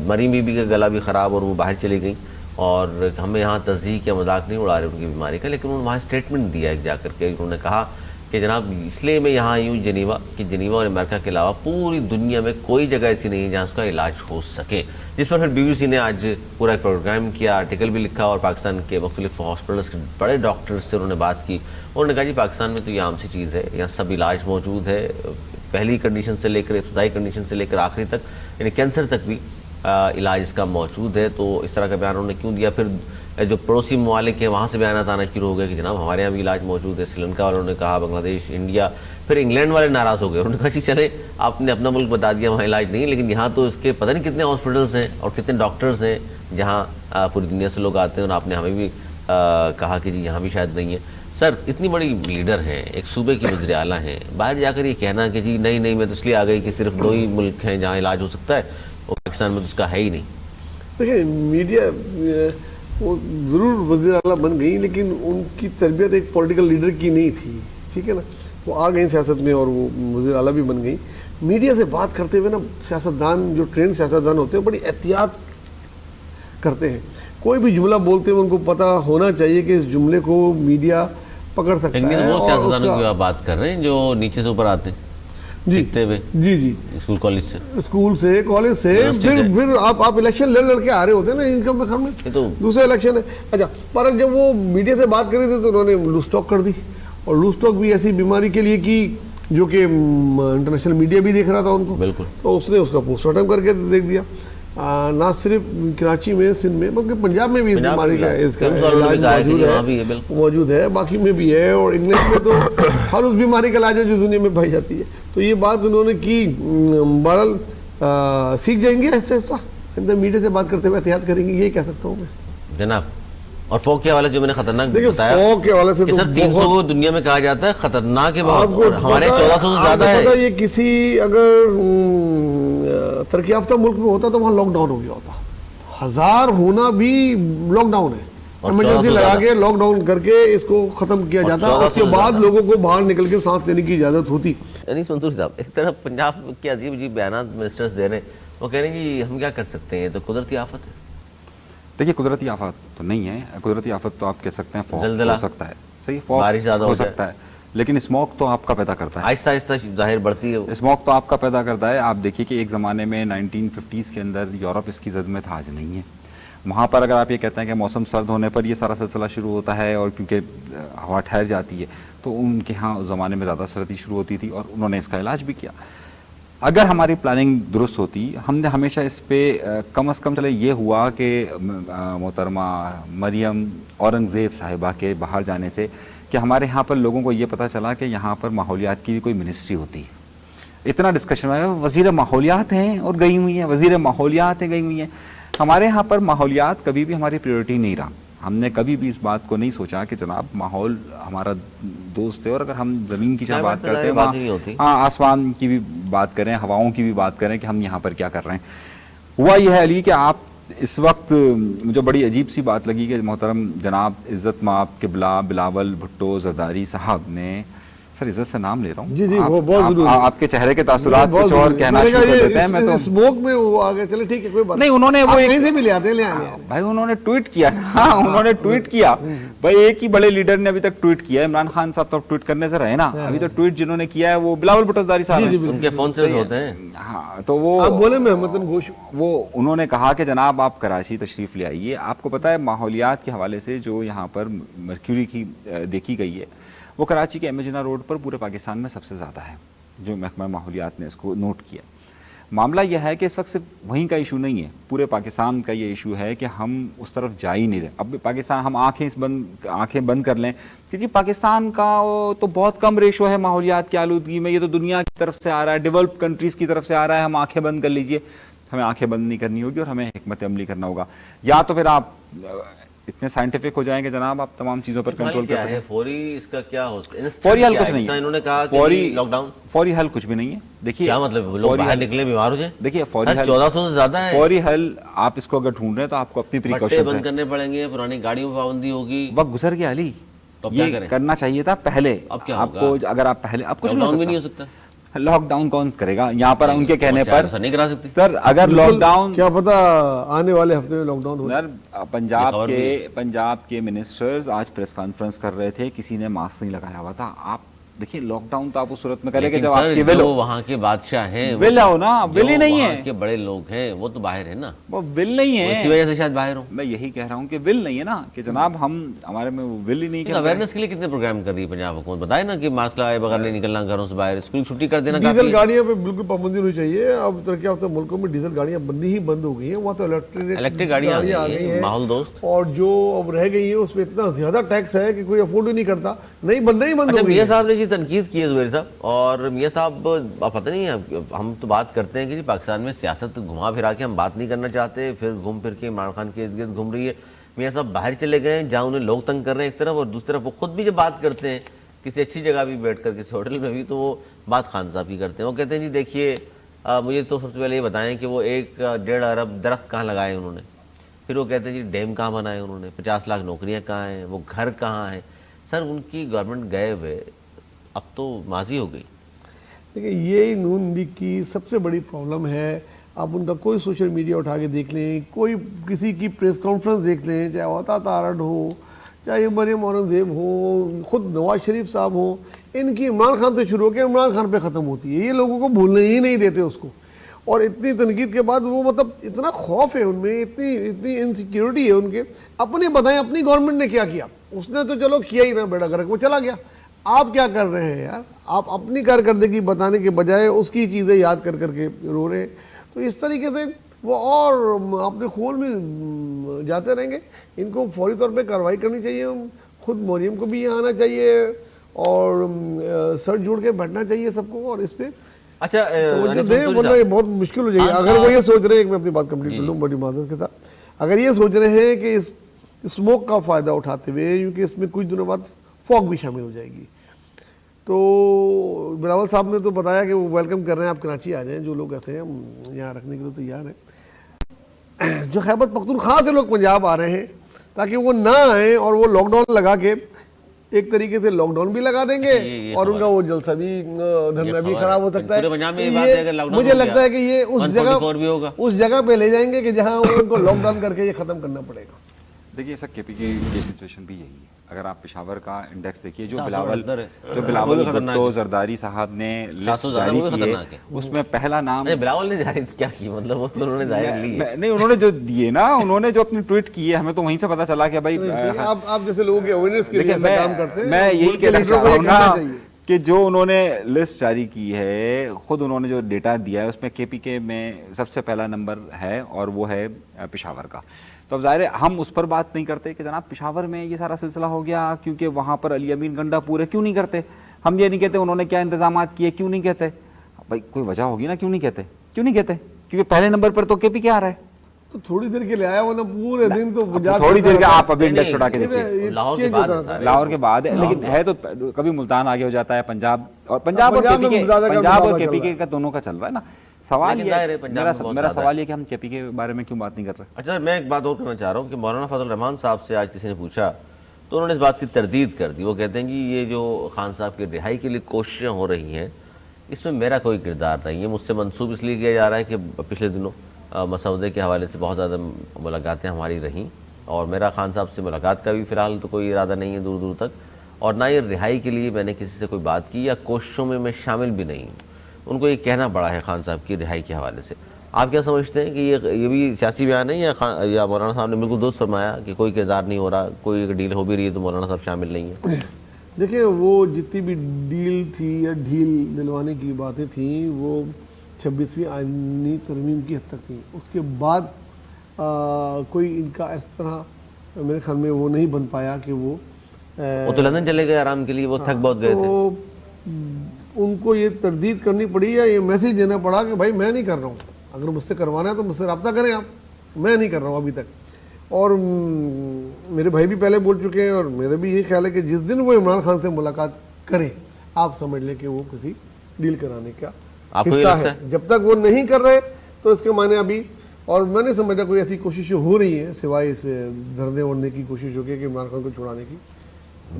مریم بی بی کا گلا بھی خراب اور وہ باہر چلی گئیں، اور ہمیں یہاں تذیق یا مذاق نہیں اڑا رہے ان کی بیماری کا، لیکن انہوں نے وہاں اسٹیٹمنٹ دیا ایک جا کر کے، انہوں نے کہا کہ جناب اس لیے میں یہاں آئی ہوں جنیوا، کہ جنیوا اور امریکہ کے علاوہ پوری دنیا میں کوئی جگہ ایسی نہیں ہے جہاں اس کا علاج ہو سکے، جس پر پھر بی بی سی نے آج پورا ایک پروگرام کیا، آرٹیکل بھی لکھا، اور پاکستان کے مختلف ہاسپٹلس کے بڑے ڈاکٹرز سے انہوں نے بات کی، انہوں نے کہا جی پاکستان میں تو یہ عام سی چیز ہے، یہاں سب علاج موجود ہے، پہلی کنڈیشن سے لے کر ابتدائی کنڈیشن سے لے کر آخری تک، یعنی کینسر تک بھی علاج اس کا موجود ہے۔ تو اس طرح کا بیان انہوں نے کیوں دیا؟ پھر جو پڑوسی ممالک ہیں وہاں سے بیانات آنا شروع ہو گئے کہ جناب ہمارے یہاں بھی علاج موجود ہے، سری لنکا والوں نے کہا، بنگلہ دیش، انڈیا، پھر انگلینڈ والے ناراض ہو گئے، انہوں نے کہا جی چلے آپ نے اپنا ملک بتا دیا وہاں علاج نہیں، لیکن یہاں تو اس کے پتہ نہیں کتنے ہاسپٹلس ہیں اور کتنے ڈاکٹرز ہیں، جہاں پوری دنیا سے لوگ آتے ہیں، اور آپ نے ہمیں بھی کہا کہ جی یہاں بھی شاید نہیں ہے. سر اتنی بڑی لیڈر ہیں، ایک صوبے کی وزیر اعلیٰ ہیں، باہر جا کر یہ کہنا کہ جی نہیں میں تو اس لیے آ گئی کہ صرف 2 ہی ملک ہیں جہاں علاج ہو سکتا ہے، اور پاکستان میں تو اس کا ہے ہی نہیں. دیکھیں میڈیا وہ ضرور وزیر اعلیٰ بن گئی، لیکن ان کی تربیت ایک پولیٹیکل لیڈر کی نہیں تھی، ٹھیک ہے نا. وہ آ گئیں سیاست میں اور وہ وزیر اعلیٰ بھی بن گئی. میڈیا سے بات کرتے ہوئے نا سیاستدان جو ٹرینڈ سیاستدان ہوتے ہیں بڑی احتیاط کرتے ہیں. کوئی بھی جملہ بولتے ہیں ان کو پتہ ہونا چاہیے کہ اس جملے کو میڈیا پکڑ سکتا لیکن ہے. وہ سیاستدانوں کی آپ بات کر رہے ہیں جو نیچے سے اوپر آتے ہیں سیکھتے ہوئے، جی اسکول کالج سے، اسکول سے کالج سے، پھر آپ الیکشن لڑ کے آ رہے ہوتے ہیں نا ان کا گھر میں، دوسرا الیکشن ہے. اچھا پر جب وہ میڈیا سے بات کر رہے تھے تو انہوں نے لوز ٹاک کر دی، اور لوز ٹاک بھی ایسی بیماری کے لیے کی جو کہ انٹرنیشنل میڈیا بھی دیکھ رہا تھا ان کو. بالکل. تو اس نے اس کا پوسٹ مارٹم کر کے دیکھ دیا. نہ صرف کراچی میں، سندھ میں، بلکہ پنجاب میں بھی اس بیماری کا اس کا علاج موجود ہے، باقی میں بھی ہے، اور انگلینڈ میں تو ہر اس بیماری کا علاج ہے جو دنیا میں پائی جاتی ہے. تو یہ بات انہوں نے کی. بہرحال سیکھ جائیں گے آہستہ آہستہ، میڈیا سے بات کرتے ہوئے احتیاط کریں گے، یہ کہہ سکتا ہوں میں جناب. اور فوق کے حوالے جو میں نے خطرناک بتایا، فوق کے حوالے سے کہ سر 300 کو دنیا میں کہا جاتا ہے خطرناک ہے بہت، اور ہمارے 1400 سے زیادہ ہے. یہ کسی اگر ترقی یافتہ ملک میں ہوتا تو وہاں لاک ڈاؤن ہو گیا ہوتا. 1000 ہونا بھی لاک ڈاؤن ہے، ایمرجنسی لگا کے لاک ڈاؤن کر کے اس کو ختم کیا جاتا، اس کے بعد لوگوں کو باہر نکل کے سانس لینے کی اجازت ہوتی. انیس منصور صاحب، ایک طرف پنجاب کے عجیب بیانات منسٹرز دے رہے ہیں، وہ کہہ رہے ہیں جی ہم کیا کر سکتے ہیں، تو قدرتی آفت ہے. دیکھیے قدرتی آفت تو نہیں ہے، قدرتی آفت تو آپ کہہ سکتے ہیں فوق ہو سکتا ہے، صحیح، فوق بارش زیادہ ہو سکتا ہے، لیکن اسموک تو آپ کا پیدا کرتا ہے، آہستہ آہستہ ظاہر بڑھتی ہے. اسموک تو آپ کا پیدا کرتا ہے. آپ دیکھیے کہ ایک زمانے میں 1950s کے اندر یورپ اس کی زد میں تھا، آج نہیں ہے. وہاں پر اگر آپ یہ کہتے ہیں کہ موسم سرد ہونے پر یہ سارا سلسلہ شروع ہوتا ہے، اور کیونکہ ہوا ٹھہر جاتی ہے، تو ان کے ہاں اس زمانے میں زیادہ سردی شروع ہوتی تھی، اور انہوں نے اس کا علاج بھی کیا. اگر ہماری پلاننگ درست ہوتی، ہم نے ہمیشہ اس پہ کم از کم چلے یہ ہوا کہ محترمہ مریم اورنگزیب صاحبہ کے باہر جانے سے کہ ہمارے ہاں پر لوگوں کو یہ پتہ چلا کہ یہاں پر ماحولیات کی بھی کوئی منسٹری ہوتی ہے. اتنا ڈسکشن ہے، وزیر ماحولیات ہیں اور گئی ہوئی ہیں، وزیر ماحولیات ہیں گئی ہوئی ہیں. ہمارے ہاں پر ماحولیات کبھی بھی ہماری پریورٹی نہیں رہا. ہم نے کبھی بھی اس بات کو نہیں سوچا کہ جناب ماحول ہمارا دوست ہے، اور اگر ہم زمین کی جہاں بات کرتے ہیں، ہاں آسمان کی بھی بات کریں، ہواؤں کی بھی بات کریں کہ ہم یہاں پر کیا کر رہے ہیں. ہوا یہ ہے علی کہ آپ اس وقت مجھے بڑی عجیب سی بات لگی کہ محترم جناب عزت مآب قبلہ بلاول بھٹو زرداری صاحب نے، سر عزت سے نام لے رہا ہوں، جی وہ بہت ضروری، آپ کے چہرے کے تاثرات کچھ اور کہنا شروع کر دیتے ہیں. میں تو اسموک میں وہ آگے چلے ٹھیک ہے کوئی بات نہیں، انہوں نے وہ کہیں سے بھی لے آتے ہیں بھائی، انہوں نے ٹویٹ کیا نا، انہوں نے ٹویٹ کیا بھائی. ایک ہی بڑے لیڈر نے ابھی تک ٹویٹ کیا ہے، عمران خان صاحب تو ٹویٹ کرنے سے رہے نا، ابھی تو ٹویٹ جنہوں نے کیا ہے وہ بلاول بھٹو زرداری صاحب ہیں، ان کے فون سے ہوتے ہیں. ہاں تو وہ آپ بولے محمد گوش، وہ انہوں نے کہا کہ جناب آپ کراچی تشریف لے آئیے. آپ کو پتہ ہے ماحولیات کے حوالے سے جو یہاں پر مرکیوری کی دیکھی گئی ہے، وہ کراچی کے امیجنا روڈ پر پورے پاکستان میں سب سے زیادہ ہے، جو محکمہ ماحولیات نے اس کو نوٹ کیا. معاملہ یہ ہے کہ اس وقت صرف وہیں کا ایشو نہیں ہے، پورے پاکستان کا یہ ایشو ہے کہ ہم اس طرف جا ہی نہیں رہے. اب پاکستان ہم آنکھیں بند کر لیں کہ جی پاکستان کا تو بہت کم ریشو ہے ماحولیات کی آلودگی میں، یہ تو دنیا کی طرف سے آ رہا ہے، ڈیولپ کنٹریز کی طرف سے آ رہا ہے، ہم آنکھیں بند کر لیجئے. ہمیں آنکھیں بند نہیں کرنی ہوگی اور ہمیں حکمت عملی کرنا ہوگا. یا تو پھر آپ اتنے سائنٹیفک ہو جائیں کہ جناب آپ تمام چیزوں پر کنٹرول کر سکیں. فوری اس کا کیا ہو سکتا ہے؟ فوری حل کچھ نہیں ہے. انہوں نے کہا کہ لاک ڈاؤن، فوری حل کچھ بھی نہیں ہے. دیکھیے کیا مطلب لوگ باہر نکلے بیمار ہو جائیں؟ دیکھیے فوری حل 1400 سے زیادہ ہے. فوری حل آپ اس کو اگر ڈھونڈ رہے ہیں تو آپ کو اپنی پریکاشن بند کرنے پڑیں گے، پرانی گاڑیوں میں پابندی ہوگی. وقت گزر گیا علی، یہ کرنا چاہیے تھا پہلے. اب کیا آپ کو اگر آپ پہلے اب کچھ نہیں ہو سکتا. لاک ڈاؤن کون کرے گا یہاں پر؟ ان کے کہنے پر نہیں کرا سکتے سر. اگر لاک ڈاؤن کیا پتا آنے والے ہفتے میں لاک ڈاؤن ہو. پنجاب کے منسٹرز آج پریس کانفرنس کر رہے تھے، کسی نے ماسک نہیں لگایا ہوا تھا. آپ دیکھیے لاک ڈاؤن تو آپ اس صورت میں کریں کہ جب آپ کی ول ہو. وہاں کے بادشاہ ہیں، ول ہو نا، ول ہی نہیں ہے. وہاں کے بڑے لوگ ہیں، وہ تو باہر ہیں نا، وہ ول نہیں ہے، اسی وجہ سے شاید باہر ہوں. میں یہی کہہ رہا ہوں کہ ول نہیں ہے نا، کہ جناب ہم ہمارے میں وہ ول ہی نہیں. اویئرنیس کے لیے کتنے پروگرام کر رہی ہے پنجاب حکومت؟ بتائے نا کہ ماسک لگائے بغیر نہیں نکلنا گھروں سے باہر، اسکول چھٹی کر دینا. ڈیزل گاڑیوں پہ بالکل پابندی ہونی چاہیے. اب ترقی یافتہ ملکوں میں ڈیزل گاڑیاں بننی ہی بند ہو گئی ہیں، وہاں تو الیکٹرک گاڑیاں آ گئی ہیں ماحول دوست، اور جو اب رہ گئی ہیں اس پہ اتنا زیادہ ٹیکس ہے کہ کوئی افورڈ ہی نہیں کرتا. نہیں بندہ ہی بند ہو گئی. میاں صاحب نے جی کی تنقید کی ہے زبیر صاحب. اور میاں صاحب آپ پتہ نہیں ہے, ہم تو بات کرتے ہیں کہ جی پاکستان میں سیاست گھما پھرا کے ہم بات نہیں کرنا چاہتے, پھر گھوم پھر کے عمران خان کے ارد گرد گھوم رہی ہے. میاں صاحب باہر چلے گئے ہیں جہاں انہیں لوگ تنگ کر رہے ہیں ایک طرف, اور دوسری طرف وہ خود بھی جب بات کرتے ہیں کسی اچھی جگہ بھی بیٹھ کر کسی ہوٹل میں بھی, تو وہ بات خان صاحب کی کرتے ہیں. وہ کہتے ہیں جی دیکھیے مجھے تو سب سے پہلے یہ بتائیں کہ وہ 1.5 ارب درخت کہاں لگائے انہوں نے. پھر وہ کہتے ہیں جی ڈیم کہاں بنائے انہوں نے, 50 لاکھ نوکریاں کہاں ہیں, وہ گھر کہاں ہیں. سر ان کی گورنمنٹ گئے ہوئے اب تو ماضی ہو گئی. دیکھیں یہ نون لیگ کی سب سے بڑی پرابلم ہے. آپ ان کا کوئی سوشل میڈیا اٹھا کے دیکھ لیں, کوئی کسی کی پریس کانفرنس دیکھ لیں, چاہے عطا تارڑ ہو, چاہے مریم اورنگزیب ہو, خود نواز شریف صاحب ہوں, ان کی عمران خان سے شروع ہو کے عمران خان پہ ختم ہوتی ہے. یہ لوگوں کو بھولنے ہی نہیں دیتے اس کو. اور اتنی تنقید کے بعد وہ مطلب اتنا خوف ہے ان میں, اتنی انسیکیورٹی ہے ان کے. اپنے بتائیں اپنی گورنمنٹ نے کیا کیا؟ اس نے تو چلو کیا ہی نہ, بیٹا گھر وہ چلا گیا. آپ کیا کر رہے ہیں یار؟ آپ اپنی کارکردگی بتانے کے بجائے اس کی چیزیں یاد کر کر کے رو رہے ہیں. تو اس طریقے سے وہ اور اپنے خول میں جاتے رہیں گے. ان کو فوری طور پہ کارروائی کرنی چاہیے. خود مریم کو بھی یہاں آنا چاہیے اور سر جوڑ کے بیٹھنا چاہیے سب کو, اور اس پہ اچھا یہ بہت مشکل ہو جائے گی. اگر وہ یہ سوچ رہے ہیں, میں اپنی بات کمپلیٹ کر لوں بڑی معذرت کے ساتھ, اگر یہ سوچ رہے ہیں کہ اس اسموک کا فائدہ اٹھاتے ہوئے, کیونکہ اس میں کچھ دنوں بعد فوگ بھی شامل ہو جائے گی, تو بلاول صاحب نے تو بتایا کہ وہ ویلکم کر رہے ہیں, آپ کراچی آ جائیں, جو لوگ کہتے ہیں ہم یہاں رکھنے کے لیے تیار ہیں. جو خیبر پختونخوا سے لوگ پنجاب آ رہے ہیں تاکہ وہ نہ آئیں, اور وہ لاک ڈاؤن لگا کے ایک طریقے سے لاک ڈاؤن بھی لگا دیں گے, اور ان کا وہ جلسہ بھی دھرنا بھی خراب ہو سکتا ہے. مجھے لگتا ہے کہ یہ اس جگہ پہ لے جائیں گے کہ جہاں ان کو لاک ڈاؤن کر کے یہ ختم کرنا پڑے گا. دیکھیے سر, کے پی کے کی سچویشن بھی یہی ہے. اگر آپ پشاور کا انڈیکس دیکھیے, جو بلاول بھٹو زرداری صاحب نے لسٹ جاری کی ہے, اس میں پہلا نام بلاول نے جاری کیا کی, مطلب وہ تو انہوں نے ظاہر لی ہے نہیں, انہوں نے جو دیے نا, انہوں نے جو اپنی ٹویٹ کی ہے, ہمیں تو وہیں سے پتا چلا کہ بھائی آپ جیسے لوگوں کے اویئرنیس کے لیے کام کرتے ہیں. میں یہی کہنا چاہ رہا ہوں نا کہ جو انہوں نے لسٹ جاری کی ہے, خود انہوں نے جو ڈیٹا دیا ہے, اس میں کے پی کے میں سب سے پہلا نمبر ہے, اور وہ ہے پشاور کا. تو اب ظاہر ہے ہم اس پر بات نہیں کرتے کہ جناب پشاور میں یہ سارا سلسلہ ہو گیا کیونکہ وہاں پر علی امین گنڈا پورے, کیوں نہیں کرتے؟ ہم یہ نہیں کہتے انہوں نے کیا انتظامات کیے, کیوں نہیں کہتے؟ بھائی کوئی وجہ ہوگی نا, کیوں نہیں کہتے؟ کیونکہ پہلے نمبر پر تو کے پی کے آ رہا ہے. تو تھوڑی دیر کے لیے آیا, ورنہ پورے دن تو تھوڑی دیر کے آپ ابھی انڈیکس اٹھا کے دیکھیے, لاہور کے بعد ہے, لیکن ہے تو کبھی ملتان آگے ہو جاتا ہے, پنجاب اور کے پی کے کا دونوں کا چل رہا ہے نا. سوال یہ, میرا سوال یہ کہ ہم کے پی کے بارے میں کیوں بات نہیں کر رہے؟ اچھا میں ایک بات اور کرنا چاہ رہا ہوں کہ مولانا فضل الرحمان صاحب سے آج کسی نے پوچھا تو انہوں نے اس بات کی تردید کر دی. وہ کہتے ہیں کہ یہ جو خان صاحب کی رہائی کے لیے کوششیں ہو رہی ہیں, اس میں میرا کوئی کردار نہیں ہے. مجھ سے منسوب اس لیے کیا جا رہا ہے کہ پچھلے دنوں مسودے کے حوالے سے بہت زیادہ ملاقاتیں ہماری رہیں, اور میرا خان صاحب سے ملاقات کا بھی فی الحال تو کوئی ارادہ نہیں ہے دور دور تک, اور نہ یہ رہائی کے لیے میں نے کسی سے کوئی بات کی, یا کوششوں میں شامل بھی نہیں ہوں. ان کو یہ کہنا پڑا ہے خان صاحب کی رہائی کے حوالے سے. آپ کیا سمجھتے ہیں کہ یہ بھی سیاسی بیان ہے, یا مولانا صاحب نے بالکل درست فرمایا کہ کوئی کردار نہیں ہو رہا, کوئی ڈیل ہو بھی رہی ہے تو مولانا صاحب شامل نہیں ہیں؟ دیکھیں وہ جتنی بھی ڈیل تھی یا ڈھیل دلوانے کی باتیں تھیں وہ 26ویں آئینی ترمیم کی حد تک تھیں. اس کے بعد کوئی ان کا اس طرح میرے خیال میں وہ نہیں بن پایا کہ وہ تو لندن چلے گئے آرام کے لیے, وہ تھک بہت گئے تھے. ان کو یہ تردید کرنی پڑی یا یہ میسیج دینا پڑا کہ بھائی میں نہیں کر رہا ہوں, اگر مجھ سے کروانا ہے تو مجھ سے رابطہ کریں آپ, میں نہیں کر رہا ہوں ابھی تک. اور میرے بھائی بھی پہلے بول چکے ہیں, اور میرا بھی یہی خیال ہے کہ جس دن وہ عمران خان سے ملاقات کریں آپ سمجھ لیں کہ وہ کسی ڈیل کرانے کا حصہ ہے. جب تک وہ نہیں کر رہے تو اس کے معنی ابھی, اور میں نہیں سمجھتا کوئی ایسی کوششیں ہو رہی ہیں سوائے اس دھرنے وڑنے کی کوشش ہو گئی کہ عمران خان کو چھڑانے کی.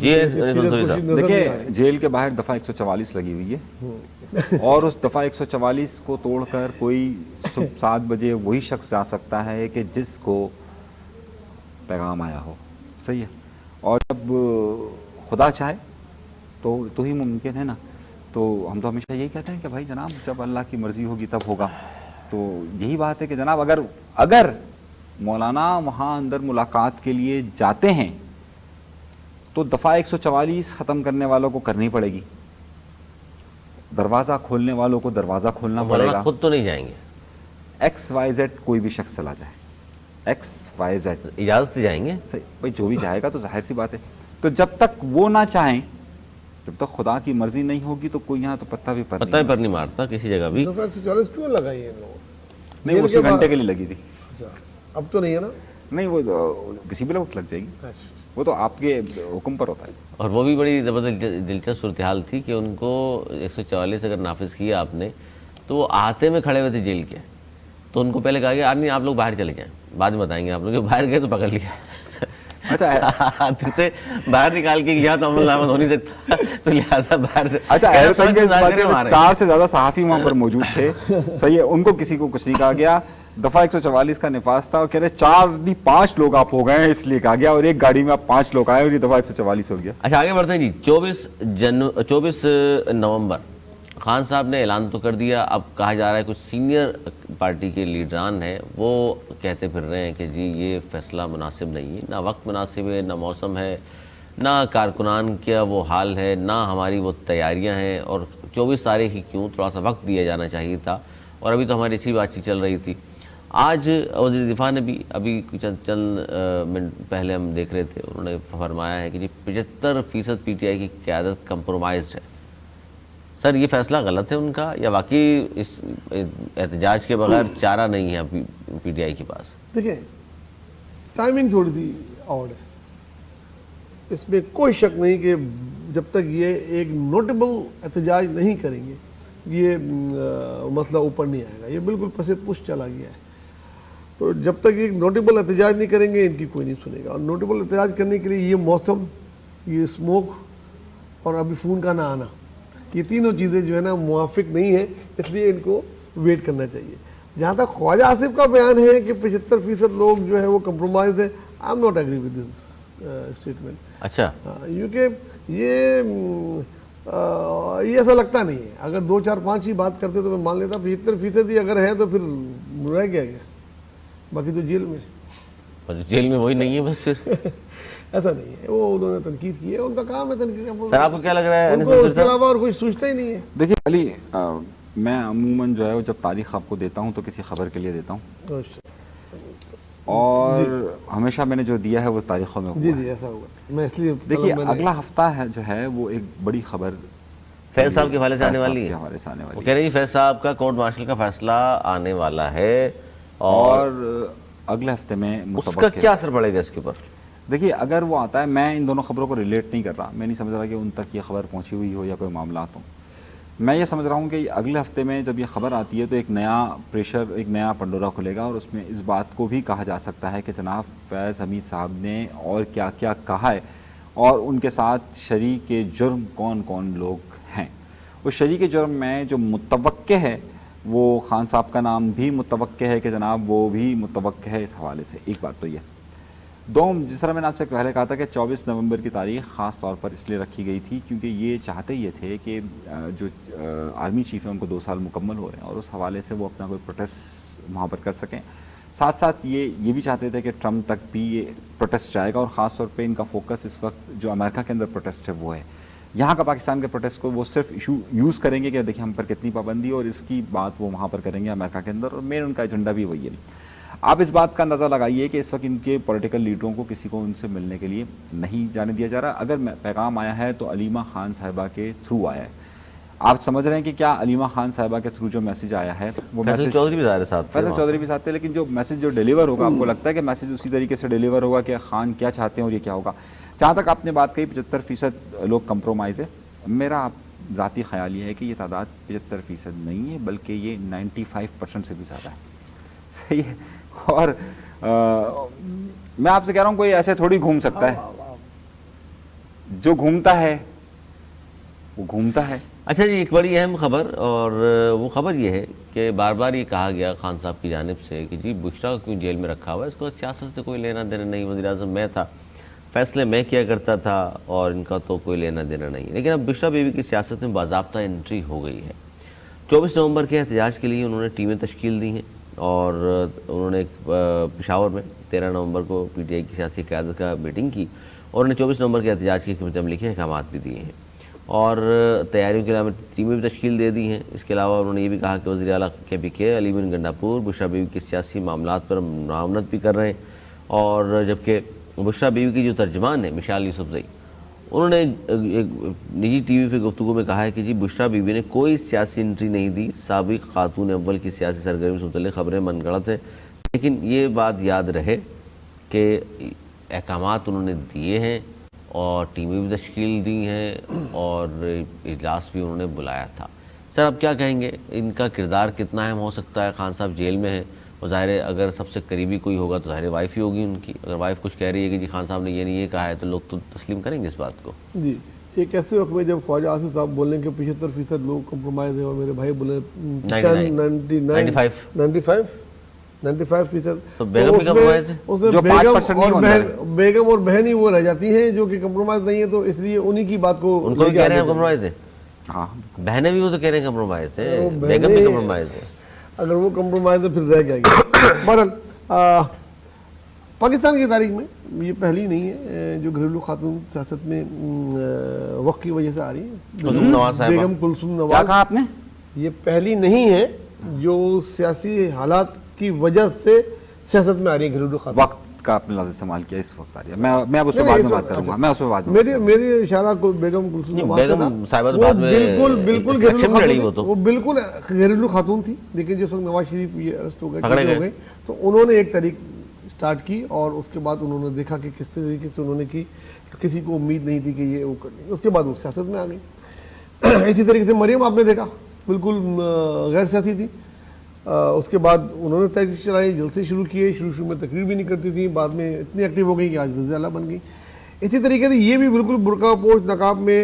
دیکھیں جیل کے باہر دفعہ 144 لگی ہوئی ہے, اور اس دفعہ 144 کو توڑ کر کوئی صبح 7 بجے وہی شخص جا سکتا ہے کہ جس کو پیغام آیا ہو, صحیح ہے, اور جب خدا چاہے تو ہی ممکن ہے نا. تو ہم تو ہمیشہ یہی کہتے ہیں کہ بھائی جناب جب اللہ کی مرضی ہوگی تب ہوگا. تو یہی بات ہے کہ جناب اگر مولانا وہاں اندر ملاقات کے لیے جاتے ہیں تو دفعہ 144 ختم کرنے والوں کو کرنی پڑے گی, دروازہ کھولنے والوں کو دروازہ کھولنا پڑے گا. خود تو نہیں جائیں گے, XYZ کوئی بھی شخص چلا جائے, XYZ اجازت سے جائیں گے, صحیح بھائی جو بھی جائے گا تو ظاہر سی بات ہے. تو جب تک وہ نہ چاہیں جب تک خدا کی مرضی نہیں ہوگی تو کوئی یہاں تو پتہ بھی پر پتہ پر نہیں مارتا کسی جگہ بھی. دفعہ 144 کیوں لگائی ہے ان لوگوں نے؟ نہیں, اسی گھنٹے کے لیے لگی تھی. اچھا اب تو نہیں ہے نا؟ نہیں, وہ کسی بھی وقت لگ جائے گی, اچھا وہ تو آپ کے حکم پر ہوتا ہے. اور وہ بھی بڑی زبردست دلچسپ صورتحال تھی کہ ان کو 144 اگر نافذ کیا آپ نے تو وہ آتے میں کھڑے ہوئے تھے جیل کے, تو ان کو پہلے کہا گیا نہیں آپ لوگ باہر چلے جائیں, بعد میں بتائیں گے آپ لوگ. باہر گئے تو پکڑ لیا. اچھا سے باہر نکال کے یہاں تو عمل درآمد ہو نہیں سکتا, تو لہٰذا باہر سے. اچھا, 4 سے زیادہ صحافی وہاں پر موجود تھے, صحیح ہے, ان کو کسی کو کچھ نہیں کہا گیا. دفعہ 144 کا نفاذ تھا اور کہہ رہے 4 نہیں 5 لوگ آپ ہو گئے ہیں اس لیے کہا گیا, اور ایک گاڑی میں آپ 5 لوگ آئے اور یہ دفعہ 144 ہو گیا. اچھا آگے بڑھتے ہیں جی. 24 نومبر خان صاحب نے اعلان تو کر دیا. اب کہا جا رہا ہے کچھ سینئر پارٹی کے لیڈران ہیں وہ کہتے پھر رہے ہیں کہ جی یہ فیصلہ مناسب نہیں ہے, نہ وقت مناسب ہے, نہ موسم ہے, نہ کارکنان کیا وہ حال ہے, نہ ہماری وہ تیاریاں ہیں, اور 24 تاریخ ہی کیوں, تھوڑا سا وقت دیا جانا چاہیے تھا, اور ابھی تو ہماری اچھی بات چیت چل رہی تھی. آج وزیر دفاع نے بھی ابھی چند منٹ پہلے ہم دیکھ رہے تھے, انہوں نے فرمایا ہے کہ جی 75% پی ٹی آئی کی قیادت کمپرومائزڈ ہے. سر یہ فیصلہ غلط ہے ان کا, یا واقعی اس احتجاج کے بغیر چارہ نہیں ہے پی ٹی آئی کے پاس؟ دیکھیں ٹائمنگ تھوڑی سی آڈ ہے, اس میں کوئی شک نہیں کہ جب تک یہ ایک نوٹیبل احتجاج نہیں کریں گے یہ مسئلہ اوپر نہیں آئے گا. یہ بالکل پس پش چلا گیا ہے, تو جب تک ایک نوٹیبل احتجاج نہیں کریں گے ان کی کوئی نہیں سنے گا. اور نوٹیبل احتجاج کرنے کے لیے یہ موسم, یہ اسموک اور ابھی فون کا نہ آنا, یہ تینوں چیزیں جو ہے نا موافق نہیں ہیں, اس لیے ان کو ویٹ کرنا چاہیے. جہاں تک خواجہ آصف کا بیان ہے کہ 75% لوگ جو ہے وہ کمپرومائز ہیں, I am not agree with this statement. اچھا کیونکہ یہ ایسا لگتا نہیں ہے. اگر 2 4 5 ہی بات کرتے تو میں مان لیتا, 75% ہی اگر ہے تو پھر رہ گیا, باقی تو جیل میں. جیل میں وہی نہیں ہے بس پھر. ایسا نہیں ہے, وہ انہوں نے تنقید کی ہے, ان کا کام ہے تنقید. سر آپ کو کیا لگ رہا ہے, ان کو اس کے علاوہ اور کوئی سوچتا ہی نہیں ہے. دیکھیے علی, میں عموماً جو ہے وہ جب تاریخ آپ کو دیتا ہوں تو کسی خبر کے لیے دیتا ہوں, اور ہمیشہ میں نے جو دیا ہے وہ تاریخوں میں جی جی ایسا ہوا. میں اس لیے دیکھیے اگلا ہفتہ ہے جو ہے وہ ایک بڑی خبر فیض صاحب کے حوالے سے آنے والی ہے. وہ کہہ رہے ہیں فیض صاحب کا کورٹ مارشل کا فیصلہ آنے والا ہے, اور اگلے ہفتے میں اس کا کیا اثر پڑے گا اس کے اوپر؟ دیکھیے اگر وہ آتا ہے, میں ان دونوں خبروں کو ریلیٹ نہیں کر رہا, میں نہیں سمجھ رہا کہ ان تک یہ خبر پہنچی ہوئی ہو یا کوئی معاملات ہوں. میں یہ سمجھ رہا ہوں کہ اگلے ہفتے میں جب یہ خبر آتی ہے تو ایک نیا پریشر, ایک نیا پنڈورا کھلے گا, اور اس میں اس بات کو بھی کہا جا سکتا ہے کہ جناب فیض حمید صاحب نے اور کیا کیا کہا ہے, اور ان کے ساتھ شریک جرم کون کون لوگ ہیں. اس شریک جرم میں جو متوقع ہے وہ خان صاحب کا نام بھی متوقع ہے کہ جناب وہ بھی متوقع ہے. اس حوالے سے ایک بات تو یہ. جس طرح میں نے آپ سے پہلے کہا تھا کہ 24 نومبر کی تاریخ خاص طور پر اس لیے رکھی گئی تھی کیونکہ یہ چاہتے یہ تھے کہ جو آرمی چیف ہیں ان کو 2 سال مکمل ہو رہے ہیں, اور اس حوالے سے وہ اپنا کوئی پروٹیسٹ وہاں پر کر سکیں. ساتھ ساتھ یہ بھی چاہتے تھے کہ ٹرمپ تک بھی یہ پروٹیسٹ جائے گا, اور خاص طور پہ ان کا فوکس اس وقت جو امریکہ کے اندر پروٹیسٹ ہے وہ ہے. یہاں کا پاکستان کے پروٹیسٹ کو وہ صرف ایشو یوز کریں گے کہ دیکھیں ہم پر کتنی پابندی, اور اس کی بات وہ وہاں پر کریں گے امریکہ کے اندر, اور مین ان کا ایجنڈا بھی وہی ہے. آپ اس بات کا اندازہ لگائیے کہ اس وقت ان کے پولیٹیکل لیڈروں کو کسی کو ان سے ملنے کے لیے نہیں جانے دیا جا رہا. اگر پیغام آیا ہے تو علیمہ خان صاحبہ کے تھرو آیا ہے. آپ سمجھ رہے ہیں کہ کیا علیمہ خان صاحبہ کے تھرو جو میسج آیا ہے وہ فیصل چودھری بھی ظاہر ساتھ فیصل چودھری بھی ساتھ تھے, لیکن جو میسج جو ڈیلیور ہوگا آپ کو لگتا ہے کہ میسج اسی طریقے سے ڈیلیور ہوگا کہ خان کیا چاہتے ہیں اور یہ کیا ہوگا؟ جہاں تک آپ نے بات کہی 75% لوگ کمپرومائز ہے, میرا ذاتی خیال یہ ہے کہ یہ تعداد 75% نہیں ہے بلکہ یہ 95% سے بھی زیادہ ہے. صحیح ہے. اور میں آپ سے کہہ رہا ہوں کوئی ایسے تھوڑی گھوم سکتا ہے, جو گھومتا ہے وہ گھومتا ہے. اچھا جی, ایک بڑی اہم خبر, اور وہ خبر یہ ہے کہ بار بار یہ کہا گیا خان صاحب کی جانب سے کہ جی بشرا کو کیوں جیل میں رکھا ہوا ہے, اس کو سیاست سے کوئی لینا دینا نہیں, وزیر اعظم میں تھا, فیصلے میں کیا کرتا تھا, اور ان کا تو کوئی لینا دینا نہیں. لیکن اب بشرا بیوی کی سیاست میں باضابطہ انٹری ہو گئی ہے. 24 نومبر کے احتجاج کے لیے انہوں نے ٹیمیں تشکیل دی ہیں, اور انہوں نے پشاور میں 13 نومبر کو پی ٹی آئی کی سیاسی قیادت کا میٹنگ کی, اور انہوں نے 24 نومبر کے احتجاج کی حکمت عملی کے احکامات بھی دیے ہیں, اور تیاریوں کے علاوہ ٹیمیں بھی تشکیل دے دی ہیں. اس کے علاوہ انہوں نے یہ بھی کہا کہ وزیر اعلیٰ کے پی کے علی بن گنڈاپور بشرا بیوی کی سیاسی معاملات پر معاونت بھی کر رہے ہیں, اور جبکہ بشرا بیوی کی جو ترجمان ہے مشال یوسف زئی, انہوں نے ایک نجی ٹی وی پہ گفتگو میں کہا ہے کہ جی بشریٰ بی بی نے کوئی سیاسی انٹری نہیں دی، سابق خاتون اول کی سیاسی سرگرمی سے متعلق خبریں من گڑت ہیں، لیکن یہ بات یاد رہے کہ احکامات انہوں نے دیے ہیں اور ٹیمیں بھی تشکیل دی ہیں اور اجلاس بھی انہوں نے بلایا تھا۔ سر اب کیا کہیں گے، ان کا کردار کتنا اہم ہو سکتا ہے؟ خان صاحب جیل میں ہیں، وہ ظاہر ہے اگر سب سے قریبی کوئی ہوگا تو ظاہر وائف ہی ہوگی ان کی، اگر وائف کچھ کہہ رہی ہے کہ جی خان صاحب نے یہ نہیں یہ کہا ہے تو لوگ تو تسلیم کریں گے اس بات کو۔ جی ایک ایسے وقت میں جب خواجہ آصف صاحب بولنے کے 75% لوگ کمپرومائز ہیں اور میرے بھائی بولے 95%، تو بیگم بھی compromise ہے؟ جو 5% نہیں ہوتا ہے۔ بیگم اور بہن ہی وہ رہ جاتی ہیں جو کہ کمپرومائز نہیں ہے، تو اس لیے انہی کی بات کو ان کو بھی کہہ رہے ہیں کمپرومائز ہے، ہاں بہنیں بھی وہ تو کہہ رہے ہیں کمپرومائز ہے، بیگم بھی کمپرومائز ہے۔ اگر وہ کمپرومائز ہے پھر رہ جائے گی۔ بہرحال پاکستان کی تاریخ میں یہ پہلی نہیں ہے جو گھریلو خاتون سیاست میں وقت کی وجہ سے آ رہی ہے۔ کلثوم نواز صاحبہ، بیگم کلثوم کیا نواز کہا آپ نے؟ یہ پہلی نہیں ہے جو سیاسی حالات کی وجہ سے سیاست میں آ رہی ہے گھریلو خاتون۔ وقت کا آپ نے لفظ استعمال کیا، اس وقت آ رہی ہے، میں اب اس پہ بعد میں بات کروں گا، میں اس پہ بعد میں میری اشارہ کو بیگم کلثوم نواز کا بیگم تھا۔ صاحبہ تو وہ بعد میں بالکل election میں لڑی، گھریلو وہ تو وہ بالکل گھریلو خاتون تھی، لیکن جس وقت نواز شریف یہ ارسٹ ہو پکڑے گئے گئے تو انہوں نے ایک تحریک سٹارٹ کی اور اس کے بعد انہوں نے دیکھا کہ کس طریقے سے انہوں نے کی، کسی کو امید نہیں تھی کہ یہ وہ کر لیں گے، اس کے بعد وہ سیاست میں آ گئی۔ اسی طریقے سے مریم آپ نے دیکھا بالکل غیر سیاسی تھی، اس کے بعد انہوں نے تحریک چلائی، جلسے شروع کیے، شروع میں تقریر بھی نہیں کرتی تھی، بعد میں اتنی ایکٹیو ہو گئی کہ آج وزیر اعلیٰ بن گئی۔ اسی طریقے سے یہ بھی بالکل برقع پوش نقاب میں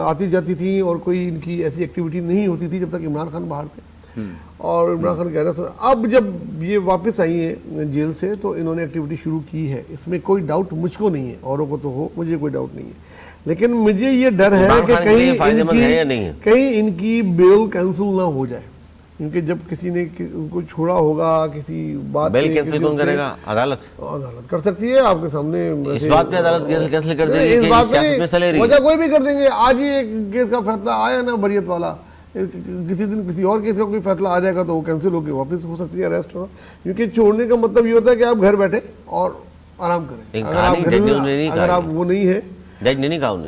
آتی جاتی تھیں اور کوئی ان کی ایسی ایکٹیویٹی نہیں ہوتی تھی جب تک عمران خان باہر تھے، اور عمران خان کہہ رہا ہے اب جب یہ واپس آئی ہیں جیل سے تو انہوں نے ایکٹیویٹی شروع کی ہے، اس میں کوئی ڈاؤٹ مجھ کو نہیں ہے، اوروں کو تو ہو، مجھے کوئی ڈاؤٹ نہیں ہے، لیکن مجھے یہ ڈر ہے کہ کہیں ان کی بیل کینسل نہ ہو جائے، کیونکہ جب کسی نے ان کو چھوڑا ہوگا کسی بات بیل کینسل کون کرے گا؟ عدالت عدالت کر سکتی ہے آپ کے سامنے، اس بات پہ عدالت کینسل کر دے گی کہ سیاست میں صلاح رہی ہے؟ وجہ کوئی بھی کر دیں گے، آج ہی ایک کیس کا فیصلہ آیا نا بریت والا، کسی دن کسی اور کیس کا کوئی فیصلہ آ جائے گا تو وہ کینسل ہو کے واپس ہو سکتی ہے اریسٹ ہونا، کیونکہ چھوڑنے کا مطلب یہ ہوتا ہے کہ آپ گھر بیٹھے اور آرام کریں، اگر آپ وہ نہیں ہے، جج نے نہیں کہا انہیں،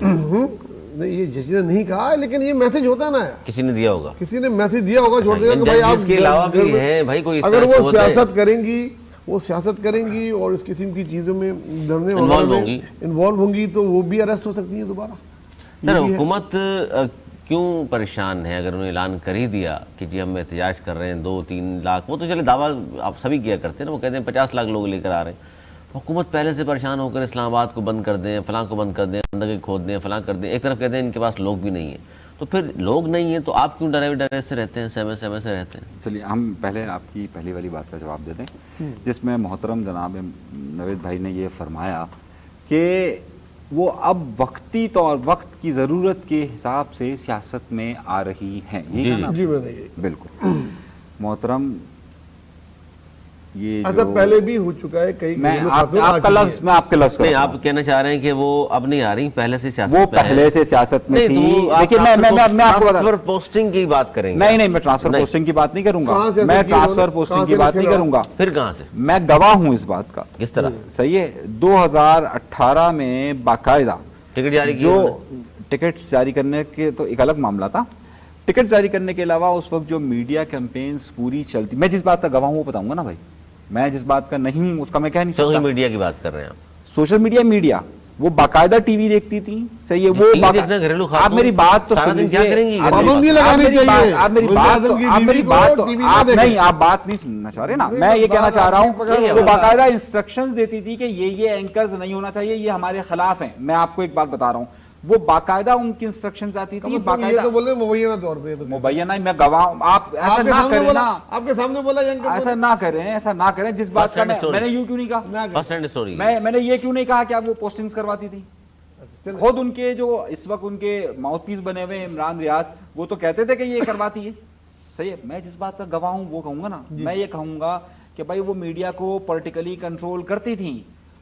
نہیں یہ جج نے نہیں کہا لیکن یہ میسج ہوتا ہے نا، کسی نے دیا ہوگا، کسی نے میسج دیا ہوگا چھوڑ دیا کہ بھائی آپ کے علاوہ بھی ہیں بھائی کوئی، اگر وہ سیاست کریں گی، وہ سیاست کریں گی اور اس قسم کی چیزوں میں دھرنے انوالو ہوں گی تو وہ بھی اریسٹ ہو سکتی ہیں دوبارہ۔ سر حکومت کیوں پریشان ہے؟ اگر انہوں نے اعلان کر ہی دیا کہ جی ہم احتجاج کر رہے ہیں 2-3 لاکھ، وہ تو چلے دعویٰ آپ سبھی کیا کرتے ہیں نا، وہ کہتے ہیں 50 لاکھ لوگ لے کر آ رہے ہیں، حکومت پہلے سے پریشان ہو کر اسلام آباد کو بند کر دیں، فلاں کو بند کر دیں، زندگی کھود دیں، فلاں کر دیں، ایک طرف کہتے ہیں ان کے پاس لوگ بھی نہیں ہیں، تو پھر لوگ نہیں ہیں تو آپ کیوں ڈرے سے رہتے ہیں، سہمے سے رہتے ہیں؟ چلیے ہم پہلے آپ کی پہلی والی بات کا جواب دے دیں، جس میں محترم جناب نوید بھائی نے یہ فرمایا کہ وہ اب وقتی طور وقت کی ضرورت کے حساب سے سیاست میں آ رہی ہیں، جی بالکل محترم، یہ ایسا پہلے بھی ہو چکا ہے، کئی میں آپ کا لفظ نہیں، آپ کہنا چاہ رہے ہیں کہ وہ اب نہیں آ رہی، پہلے سے سیاست وہ پہلے سے سیاست میں تھی، لیکن میں ٹرانسفر پوسٹنگ کی بات کریں گے؟ نہیں میں ٹرانسفر پوسٹنگ کی بات نہیں کروں گا، میں ٹرانسفر پوسٹنگ کی بات نہیں کروں گا۔ پھر کہاں سے؟ میں گواہ ہوں اس بات کا۔ کس طرح؟ صحیح ہے، 2018 میں باقاعدہ ٹکٹ جاری کی، جو ٹکٹ جاری کرنے کے تو ایک الگ معاملہ تھا، ٹکٹ جاری کرنے کے علاوہ اس وقت جو میڈیا کیمپینز پوری چلتی، میں جس بات کا گواہ ہوں وہ بتاؤں گا نا بھائی، میں جس بات کا نہیں ہوں اس کا میں کہہ نہیں سکتا۔ سوشل میڈیا کی بات کر رہے ہیں آپ؟ سوشل میڈیا وہ باقاعدہ ٹی وی دیکھتی تھی، صحیح ہے، وہ گھریلو آپ میری بات تو سارا دن کیا کریں گی؟ پابندی لگانی چاہیے، آپ میری بات آپ بات نہیں سننا چاہ رہے نا، میں یہ کہنا چاہ رہا ہوں وہ باقاعدہ انسٹرکشنز دیتی تھی کہ یہ اینکرز نہیں ہونا چاہیے، یہ ہمارے خلاف ہیں۔ میں آپ کو ایک بات بتا رہا ہوں، وہ باقاعدہ ان کی انسٹرکشنز آتی تھی، باقاعدہ مبینہ طور پہ مبینہ، میں گواہ ہوں، آپ ایسا نہ کریں نا، آپ کے سامنے بولا، ایسا نہ کریں جس بات کا میں نے یوں کیوں نہیں کہا، فرسٹ ہینڈ اسٹوری، میں نے یہ کیوں نہیں کہا کہ آپ وہ پوسٹنگز کرواتی تھی، خود ان کے جو اس وقت ان کے ماؤتھ پیس بنے ہوئے عمران ریاض وہ تو کہتے تھے کہ یہ کرواتی ہے، صحیح ہے، میں جس بات کا گواہ ہوں وہ کہوں گا نا، میں یہ کہوں گا کہ بھائی وہ میڈیا کو پولیٹیکلی کنٹرول کرتی تھیں،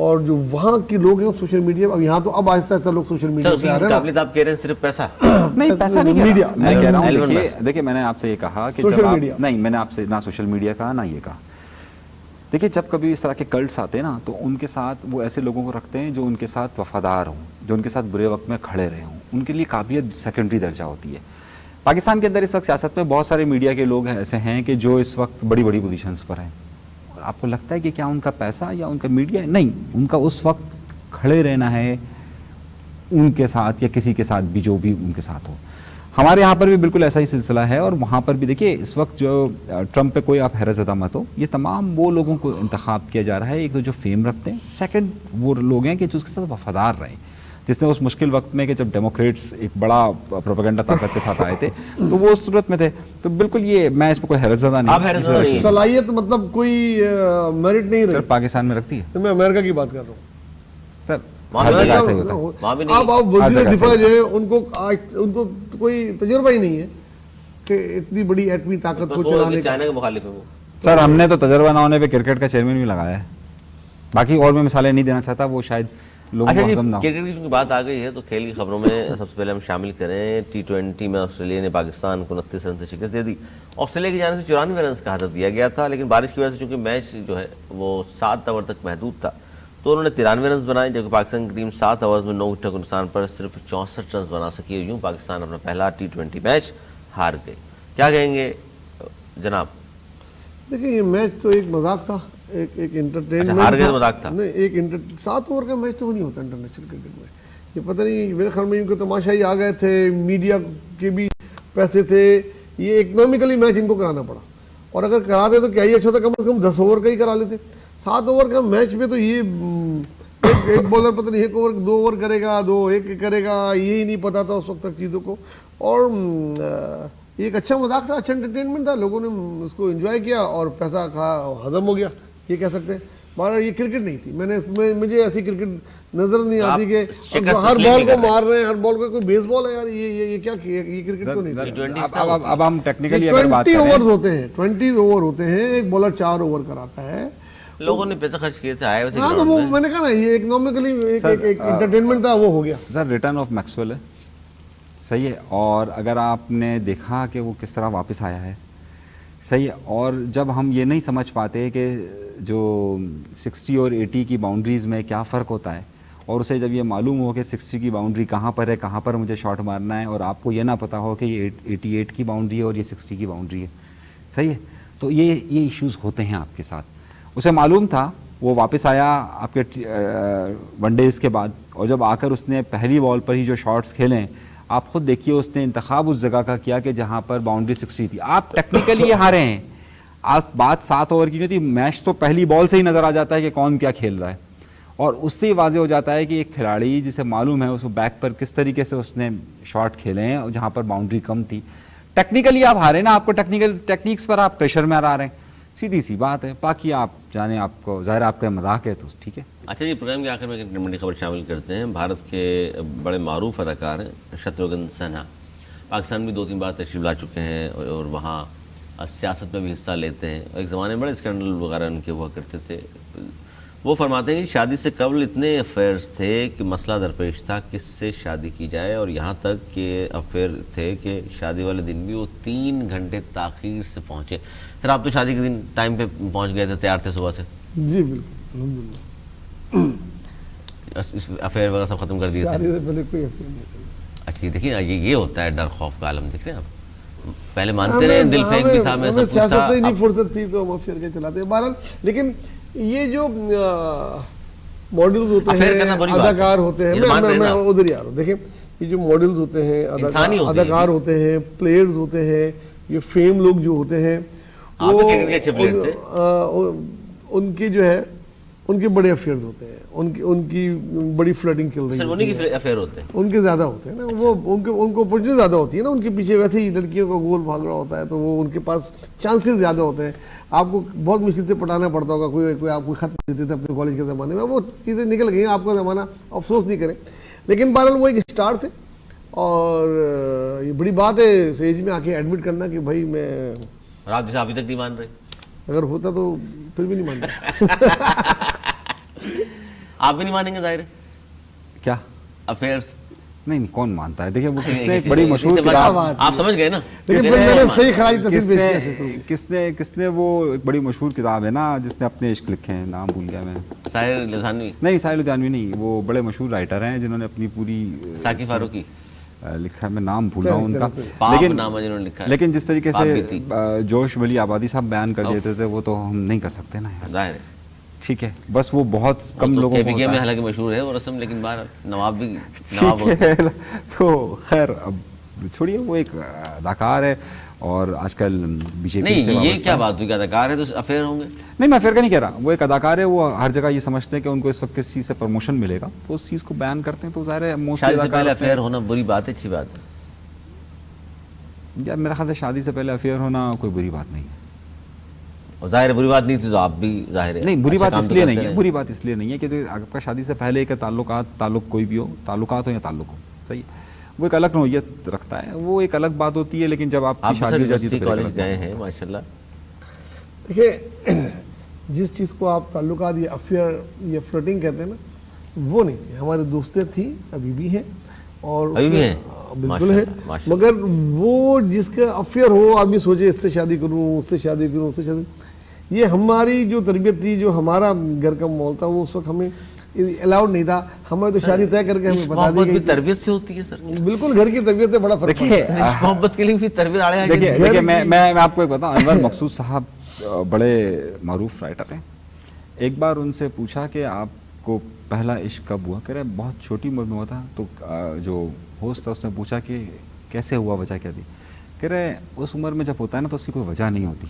اور جو وہاں کے لوگ ہیں سوشل میڈیا، اب یہاں تو اب آہستہ آہستہ لوگ سوشل میڈیا اس پہ کی آ رہے ہیں مقابلت آپ کہہ رہے ہیں صرف پیسہ؟ نہیں پیسہ نہیں کہہ میڈیا، رہا میں کہہ رہا ہوں ایلون دیکھیے میں نے آپ سے یہ کہا کہ سوشل جب آپ میڈیا، نہیں میں نے آپ سے نہ سوشل میڈیا کہا نہ یہ کہا. دیکھیے جب کبھی اس طرح کے کلٹس آتے ہیں نا تو ان کے ساتھ وہ ایسے لوگوں کو رکھتے ہیں جو ان کے ساتھ وفادار ہوں، جو ان کے ساتھ برے وقت میں کھڑے رہے ہوں. ان کے لیے قابلیت سیکنڈری درجہ ہوتی ہے. پاکستان کے اندر اس وقت سیاست میں بہت سارے میڈیا کے لوگ ایسے ہیں کہ جو اس وقت بڑی بڑی پوزیشنز پر ہیں. آپ کو لگتا ہے کہ کیا ان کا پیسہ یا ان کا میڈیا ہے؟ نہیں، ان کا اس وقت کھڑے رہنا ہے ان کے ساتھ یا کسی کے ساتھ بھی جو بھی ان کے ساتھ ہو. ہمارے یہاں پر بھی بالکل ایسا ہی سلسلہ ہے. اور وہاں پر بھی دیکھیے اس وقت جو ٹرمپ پہ کوئی آپ حیرت زدہ مت ہو، یہ تمام وہ لوگوں کو انتخاب کیا جا رہا ہے. ایک تو جو فیم رکھتے ہیں، سیکنڈ وہ لوگ ہیں کہ جو اس کے ساتھ وفادار رہیں، جس نے اس مشکل وقت میں کہ جب ڈیموکریٹس ایک بڑا پروپیگنڈا طاقت کے ساتھ آئے تھے تو وہ اس صورت میں تھے. تو بالکل یہ میں اس پہ کوئی حیرت زدہ آپ حیرت زدہ نہیں ہیں؟ صلاحیت مطلب کوئی میرٹ نہیں رہی. پاکستان میں رکھتی ہے میں امریکہ کی بات کر رہا ہوں. سر ہر جگہ ایسا ہی ہوتا ہے. آپ وزیر دفاع جو ہے ان کو کوئی تجربہ ہی نہیں ہے کہ اتنی بڑی ایٹمی طاقت کو چلانے کا. چائنا کے مخالف ہے وہ. سر ہم نے تو تجربہ نہ ہونے پہ کرکٹ کا چیئرمین بھی لگایا ہے. باقی اور میں مثالیں نہیں دینا چاہتا، وہ شاید لوگوں کو ہضم نہ ہو. کرکٹ کی چونکہ بات آ گئی ہے تو کھیل کی خبروں میں سب سے پہلے ہم شامل کریں T20 میں آسٹریلیا نے پاکستان کو 29 رن سے شکست دے دی. آسٹریلیا کی جانب سے 94 رنز کا ہدف دیا گیا تھا، لیکن بارش کی وجہ سے چونکہ میچ جو ہے وہ 7 اوور تک محدود تھا تو انہوں نے 93 رنز بنائے، جبکہ پاکستان کی ٹیم 7 اوورز میں 9 وکٹوں کے نقصان پر صرف 64 رنز بنا سکی. یوں پاکستان اپنا پہلا T20 میچ ہار گئی. کیا کہیں گے جناب؟ دیکھیں یہ میچ تو ایک مذاق تھا، ایک انٹرٹینمنٹ. ہار گئے مذاق تھا؟ نہیں، ایک 7 اوور کا میچ تو نہیں ہوتا انٹرنیشنل کرکٹ میں. یہ پتہ نہیں میرے خیال میں ان کو تماشا ہی آ گئے تھے، میڈیا کے بھی پیسے تھے، یہ اکنامیکلی میچ ان کو کرانا پڑا. اور اگر کراتے تو کیا ہی اچھا تھا، کم از کم 10 اوور کا ہی کرا لیتے. 7 اوور کا میچ میں تو یہ ایک بالر پتہ نہیں 1 اوور 2 اوور کرے گا، 2 1 کرے گا، یہی نہیں پتا تھا اس وقت تک چیزوں کو. اور یہ ایک اچھا مذاق تھا، اچھا انٹرٹینمنٹ تھا، لوگوں نے اس کو انجوائے کیا اور پیسہ ہضم ہو گیا، یہ کہہ سکتے ہیں. بہرحال یہ کرکٹ نہیں تھی. مجھے ایسی کرکٹ نظر نہیں آتی کہ ہر بال کو مار رہے ہیں، ہر بال کو کوئی بیس بال ہے یار، یہ کیا یہ کرکٹ تو نہیں تھی. اب ہم ٹیکنیکلی اگر بات 20 کریں، اوورز ہوتے ہیں، 20 اوور ہوتے ہیں، ایک بالر 4 اوور کراتا ہے. لوگوں نے پیسہ خرچ کیے تھے، آئے ہوئے تھے. ہاں تو وہ میں نے کہا نا یہ اکنامیکلی ایک انٹرٹینمنٹ تھا، وہ ہو گیا. سر ریٹرن آف میکسویل ہے، صحیح ہے. اور اگر آپ نے دیکھا کہ وہ کس طرح واپس آیا ہے، صحیح ہے. اور جب ہم یہ نہیں سمجھ پاتے کہ جو 60 اور 80 کی باؤنڈریز میں کیا فرق ہوتا ہے، اور اسے جب یہ معلوم ہو کہ 60 کی باؤنڈری کہاں پر ہے، کہاں پر مجھے شاٹ مارنا ہے، اور آپ کو یہ نہ پتہ ہو کہ یہ 88 کی باؤنڈری ہے اور یہ 60 کی باؤنڈری ہے، صحیح ہے. تو یہ ایشوز ہوتے ہیں آپ کے ساتھ. اسے معلوم تھا، وہ واپس آیا آپ کے 1 ڈیز کے بعد، اور جب آ کر اس نے پہلی بال پر ہی جو شاٹس کھیلیں، آپ خود دیکھیے اس نے انتخاب اس جگہ کا کیا کہ جہاں پر باؤنڈری 60 تھی. آپ ٹیکنیکلی ہارے ہیں. آج بات 7 اوور کی نہیں تھی، میچ تو پہلی بال سے ہی نظر آ جاتا ہے کہ کون کیا کھیل رہا ہے، اور اس سے ہی واضح ہو جاتا ہے کہ ایک کھلاڑی جسے معلوم ہے اس کو بیک پر کس طریقے سے اس نے شاٹ کھیلے ہیں جہاں پر باؤنڈری کم تھی. ٹیکنیکلی آپ ہارے نا، آپ کو ٹیکنیکل ٹیکنیکس پر آپ پریشر میں آ رہے ہیں، سیدھی سی بات ہے. باقی آپ جانے، آپ کو ظاہر آپ کا مذاق ہے تو ٹھیک ہے. اچھا جی، پروگرام کے آخر میں ایک منڈی خبر شامل کرتے ہیں. بھارت کے بڑے معروف اداکار ہیں شتروگھن سنہا، پاکستان بھی 2-3 بار تشریف لا چکے ہیں اور وہاں سیاست میں بھی حصہ لیتے ہیں. ایک زمانے میں بڑے اسکینڈل وغیرہ ان کے ہوا کرتے تھے. وہ فرماتے ہیں کہ شادی سے قبل اتنے افیئرز تھے کہ مسئلہ درپیش تھا کس سے شادی کی جائے، اور یہاں تک کہ افیئر تھے کہ شادی والے دن بھی وہ 3 گھنٹے تاخیر سے پہنچے. سر آپ تو شادی کے دن ٹائم پہ پہنچ گئے تھے، تیار تھے صبح سے؟ جی بالکل، الحمدللہ. افیئر وغیرہ سب ختم کر دیے شادی تھے؟ سے پہلے کوئی افیئر نہیں تھا. اچھا دیکھیے نا، یہ ہوتا ہے ڈر خوف کا عالم. دیکھ رہے ہیں آپ، پہلے مانتے رہے، دل پھینک بھی تھا، میں سب کچھ تھا. سیاست سے نہیں فرصت تھی تو ہم افیئر کے چلاتے ہیں. بہرحال لیکن یہ جو ماڈلز ہوتے ہیں، اداکار ہوتے ہیں، میں ادھر ہی آ رہا ہوں. دیکھیں یہ جو ماڈلز ہوتے ہیں، اداکار ہوتے ہیں، پلیئرز ہوتے ہیں، یہ فیم لوگ جو ہوتے ہیں، ان کے جو ہے ان کے بڑے افیئرز ہوتے ہیں، ان کی بڑی فلرٹنگ چل رہی ہے. انہیں کی افیئر ہوتے ہیں، ان کے زیادہ ہوتے ہیں نا. وہ ان کو اپورچونیٹی زیادہ ہوتی ہے نا، ان کے پیچھے ویسے ہی لڑکیوں کا گول بھاگ رہا ہوتا ہے تو وہ ان کے پاس چانسز زیادہ ہوتے ہیں. آپ کو بہت مشکل سے پٹانا پڑتا ہوگا. کوئی آپ کو خط دیتے تھے اپنے کالج کے زمانے میں، وہ چیزیں نکل گئی ہیں. آپ کا زمانہ افسوس نہیں کریں. لیکن بہرحال وہ ایک اسٹار تھے، اور یہ بڑی بات ہے اسٹیج میں آ کے ایڈمٹ کرنا کہ بھائی میں. اور آپ جسے ابھی تک نہیں مان رہے؟ اگر ہوتا تو پھر بھی نہیں مانتا. آپ بھی نہیں مانیں گے ظاہر ہے کیا افیئرس؟ نہیں کون مانتا ہے؟ دیکھیے وہ کس نے ایک بڑی مشہور کتاب، آپ سمجھ گئے نا، لیکن میں نے صحیح خراج تصویر پیش کی. کس نے وہ ایک بڑی مشہور کتاب ہے نا جس نے اپنے عشق لکھے ہیں، نام بھول گیا میں. ساحر لدھیانوی؟ نہیں ساحر لدھیانوی نہیں، وہ بڑے مشہور رائٹر ہیں جنہوں نے اپنی پوری ساقی فاروقی لکھا ہے، میں نام بھول رہا ہوں ان کا. پاپ نام ہے جنہوں نے لکھا ہے. لیکن جس طریقے سے جوش ولی آبادی صاحب بیان کر دیتے تھے وہ تو ہم نہیں کر سکتے نا یار. ظاہر ہے ٹھیک ہے، بس وہ بہت کم لوگوں کو میں ہوتا ہے. حالانکہ مشہور ہے وہ رسم، لیکن باہر نواب بھی ٹھیک نواب ہوتے ہیں. ہے. تو خیر اب چھوڑیے، وہ ایک اداکار ہے اور آج کل بی جے پی سے نہیں، یہ وابستہ کیا ہے. بات ہوئی کہ اداکار ہے تو افیئر ہوں گے؟ نہیں میں افیئر کا نہیں کہہ رہا، وہ ایک اداکار ہے، وہ ہر جگہ یہ سمجھتے ہیں کہ ان کو اس وقت کس چیز سے پروموشن ملے گا تو اس چیز کو بیان کرتے ہیں. تو ظاہر ہے شادی سے پہلے افیئر ہونا بری بات ہے، اچھی بات ہے؟ یار میرا خیال ہے شادی سے پہلے افیئر ہونا کوئی بری بات نہیں ہے. اور ظاہر ہے بری بات نہیں تھی تو آپ بھی ظاہر ہے نہیں بری اچھا بات کام اس تو لیے کرتے نہیں ہے، رہے. بری بات اس لیے نہیں ہے کہ آپ کا شادی سے پہلے کے تعلق کوئی بھی ہو، تعلقات ہو یا تعلق ہو، صحیح ہے، وہ ایک الگ نوعیت رکھتا ہے، وہ ایک الگ بات ہوتی ہے. لیکن جب آپ کی شادی ہو جاتی ہے تو پھر ایک کالج الگ گئے بات ہیں ماشاء اللہ. دیکھیے جس چیز کو آپ تعلقات یا افیئر یا فلرٹنگ کہتے ہیں نا، وہ نہیں تھی. ہماری دوستیں تھیں، ابھی بھی ہیں، اور ابھی بھی ہیں؟ بالکل ہے. ماشاء مگر وہ جس کا افیئر ہو، آدمی سوچے اس سے شادی کروں، اس سے شادی کروں، اس سے شادی، یہ ہماری جو تربیت تھی، جو ہمارا گھر کا ماحول تھا، وہ اس وقت ہمیں الاؤڈ نہیں تھا. ہمیں تو شادی طے کر کے ہمیں بتا دی محبت بھی گئی. تربیت سے ہوتی ہے سر. بالکل گھر کی تربیت سے بڑا فرق پڑتا ہے. دیکھیے اس محبت کے لیے بھی تربیت آڑے دیکھیے میں آپ کو ایک بتاؤں، انور مقصود صاحب بڑے معروف رائٹر ہیں. ایک بار ان سے پوچھا کہ آپ کو پہلا عشق کب ہوا؟ کہہ رہے بہت چھوٹی عمر میں ہوا تھا. تو جو ہوسٹ تھا اس نے پوچھا کہ کیسے ہوا، وجہ کیا تھی؟ کہہ رہے اس عمر میں جب ہوتا ہے نا تو اس کی کوئی وجہ نہیں ہوتی.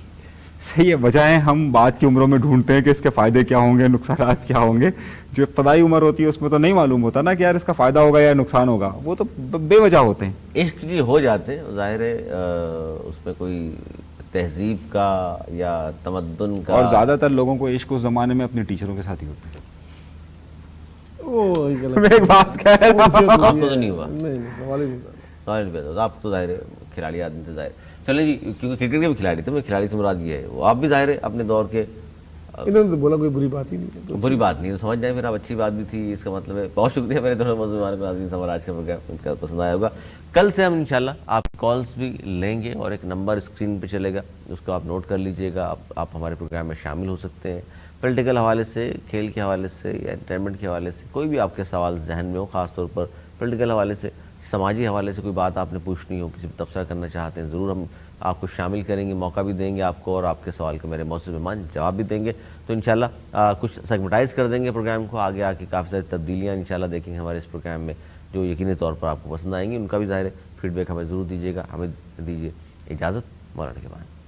صحیح ہے، وجہیں ہم بعد کی عمروں میں ڈھونڈتے ہیں کہ اس کے فائدے کیا ہوں گے، نقصانات کیا ہوں گے. جو ابتدائی عمر ہوتی ہے اس میں تو نہیں معلوم ہوتا نا کہ یار اس کا فائدہ ہوگا یا نقصان ہوگا، وہ تو بے وجہ ہوتے ہیں. عشق جی ہو جاتے ہیں، ظاہر ہے اس میں کوئی تہذیب کا یا تمدن کا. اور زیادہ تر لوگوں کو عشق اس زمانے میں اپنے ٹیچروں کے ساتھ ہی ہوتے ہیں. میں ایک بات کہہ رہا ہوں. آپ کو تو نہیں ہوا؟ نہیں سوال ہی نہیں تھا. سوال نہیں پیدا. آپ تو ظاہر ہے کھلاڑی آدمی تھے ظاہر. چلیں جی، کیونکہ کرکٹ کے بھی کھلاڑی تھے، میں کھلاڑی سے مراد یہ ہے وہ آپ بھی ظاہر ہے اپنے دور کے. انہوں نے تو بولا کوئی بری بات ہی نہیں ہے. بری بات نہیں تو سمجھ جائیں پھر آپ اچھی بات بھی تھی. اس کا مطلب ہے بہت شکریہ میرے دونوں موضوع ناظرین تھا ہمارا آج کا پروگرام، ان کا پسند آیا ہوگا. کل سے ہم انشاءاللہ آپ کالز بھی لیں گے اور ایک نمبر اسکرین پہ چلے گا، اس کو آپ نوٹ کر لیجئے گا. آپ ہمارے پروگرام میں شامل ہو سکتے ہیں. پولیٹیکل حوالے سے، کھیل کے حوالے سے یا انٹرٹینمنٹ کے حوالے سے کوئی بھی آپ کے سوال ذہن میں ہو، خاص طور پر پولیٹیکل حوالے سے، سماجی حوالے سے کوئی بات آپ نے پوچھنی ہو، کسی پہ تبصرہ کرنا چاہتے ہیں، ضرور ہم آپ کو شامل کریں گے، موقع بھی دیں گے آپ کو، اور آپ کے سوال کے میرے معزز مہمان جواب بھی دیں گے. تو انشاءاللہ کچھ سیگمنٹائز کر دیں گے پروگرام کو، آگے آ کے کافی ساری تبدیلیاں انشاءاللہ دیکھیں گے ہمارے اس پروگرام میں جو یقینی طور پر آپ کو پسند آئیں گی. ان کا بھی ظاہر ہے فیڈ بیک ہمیں ضرور دیجیے گا. ہمیں دیجیے اجازت، مولانا کے بعد.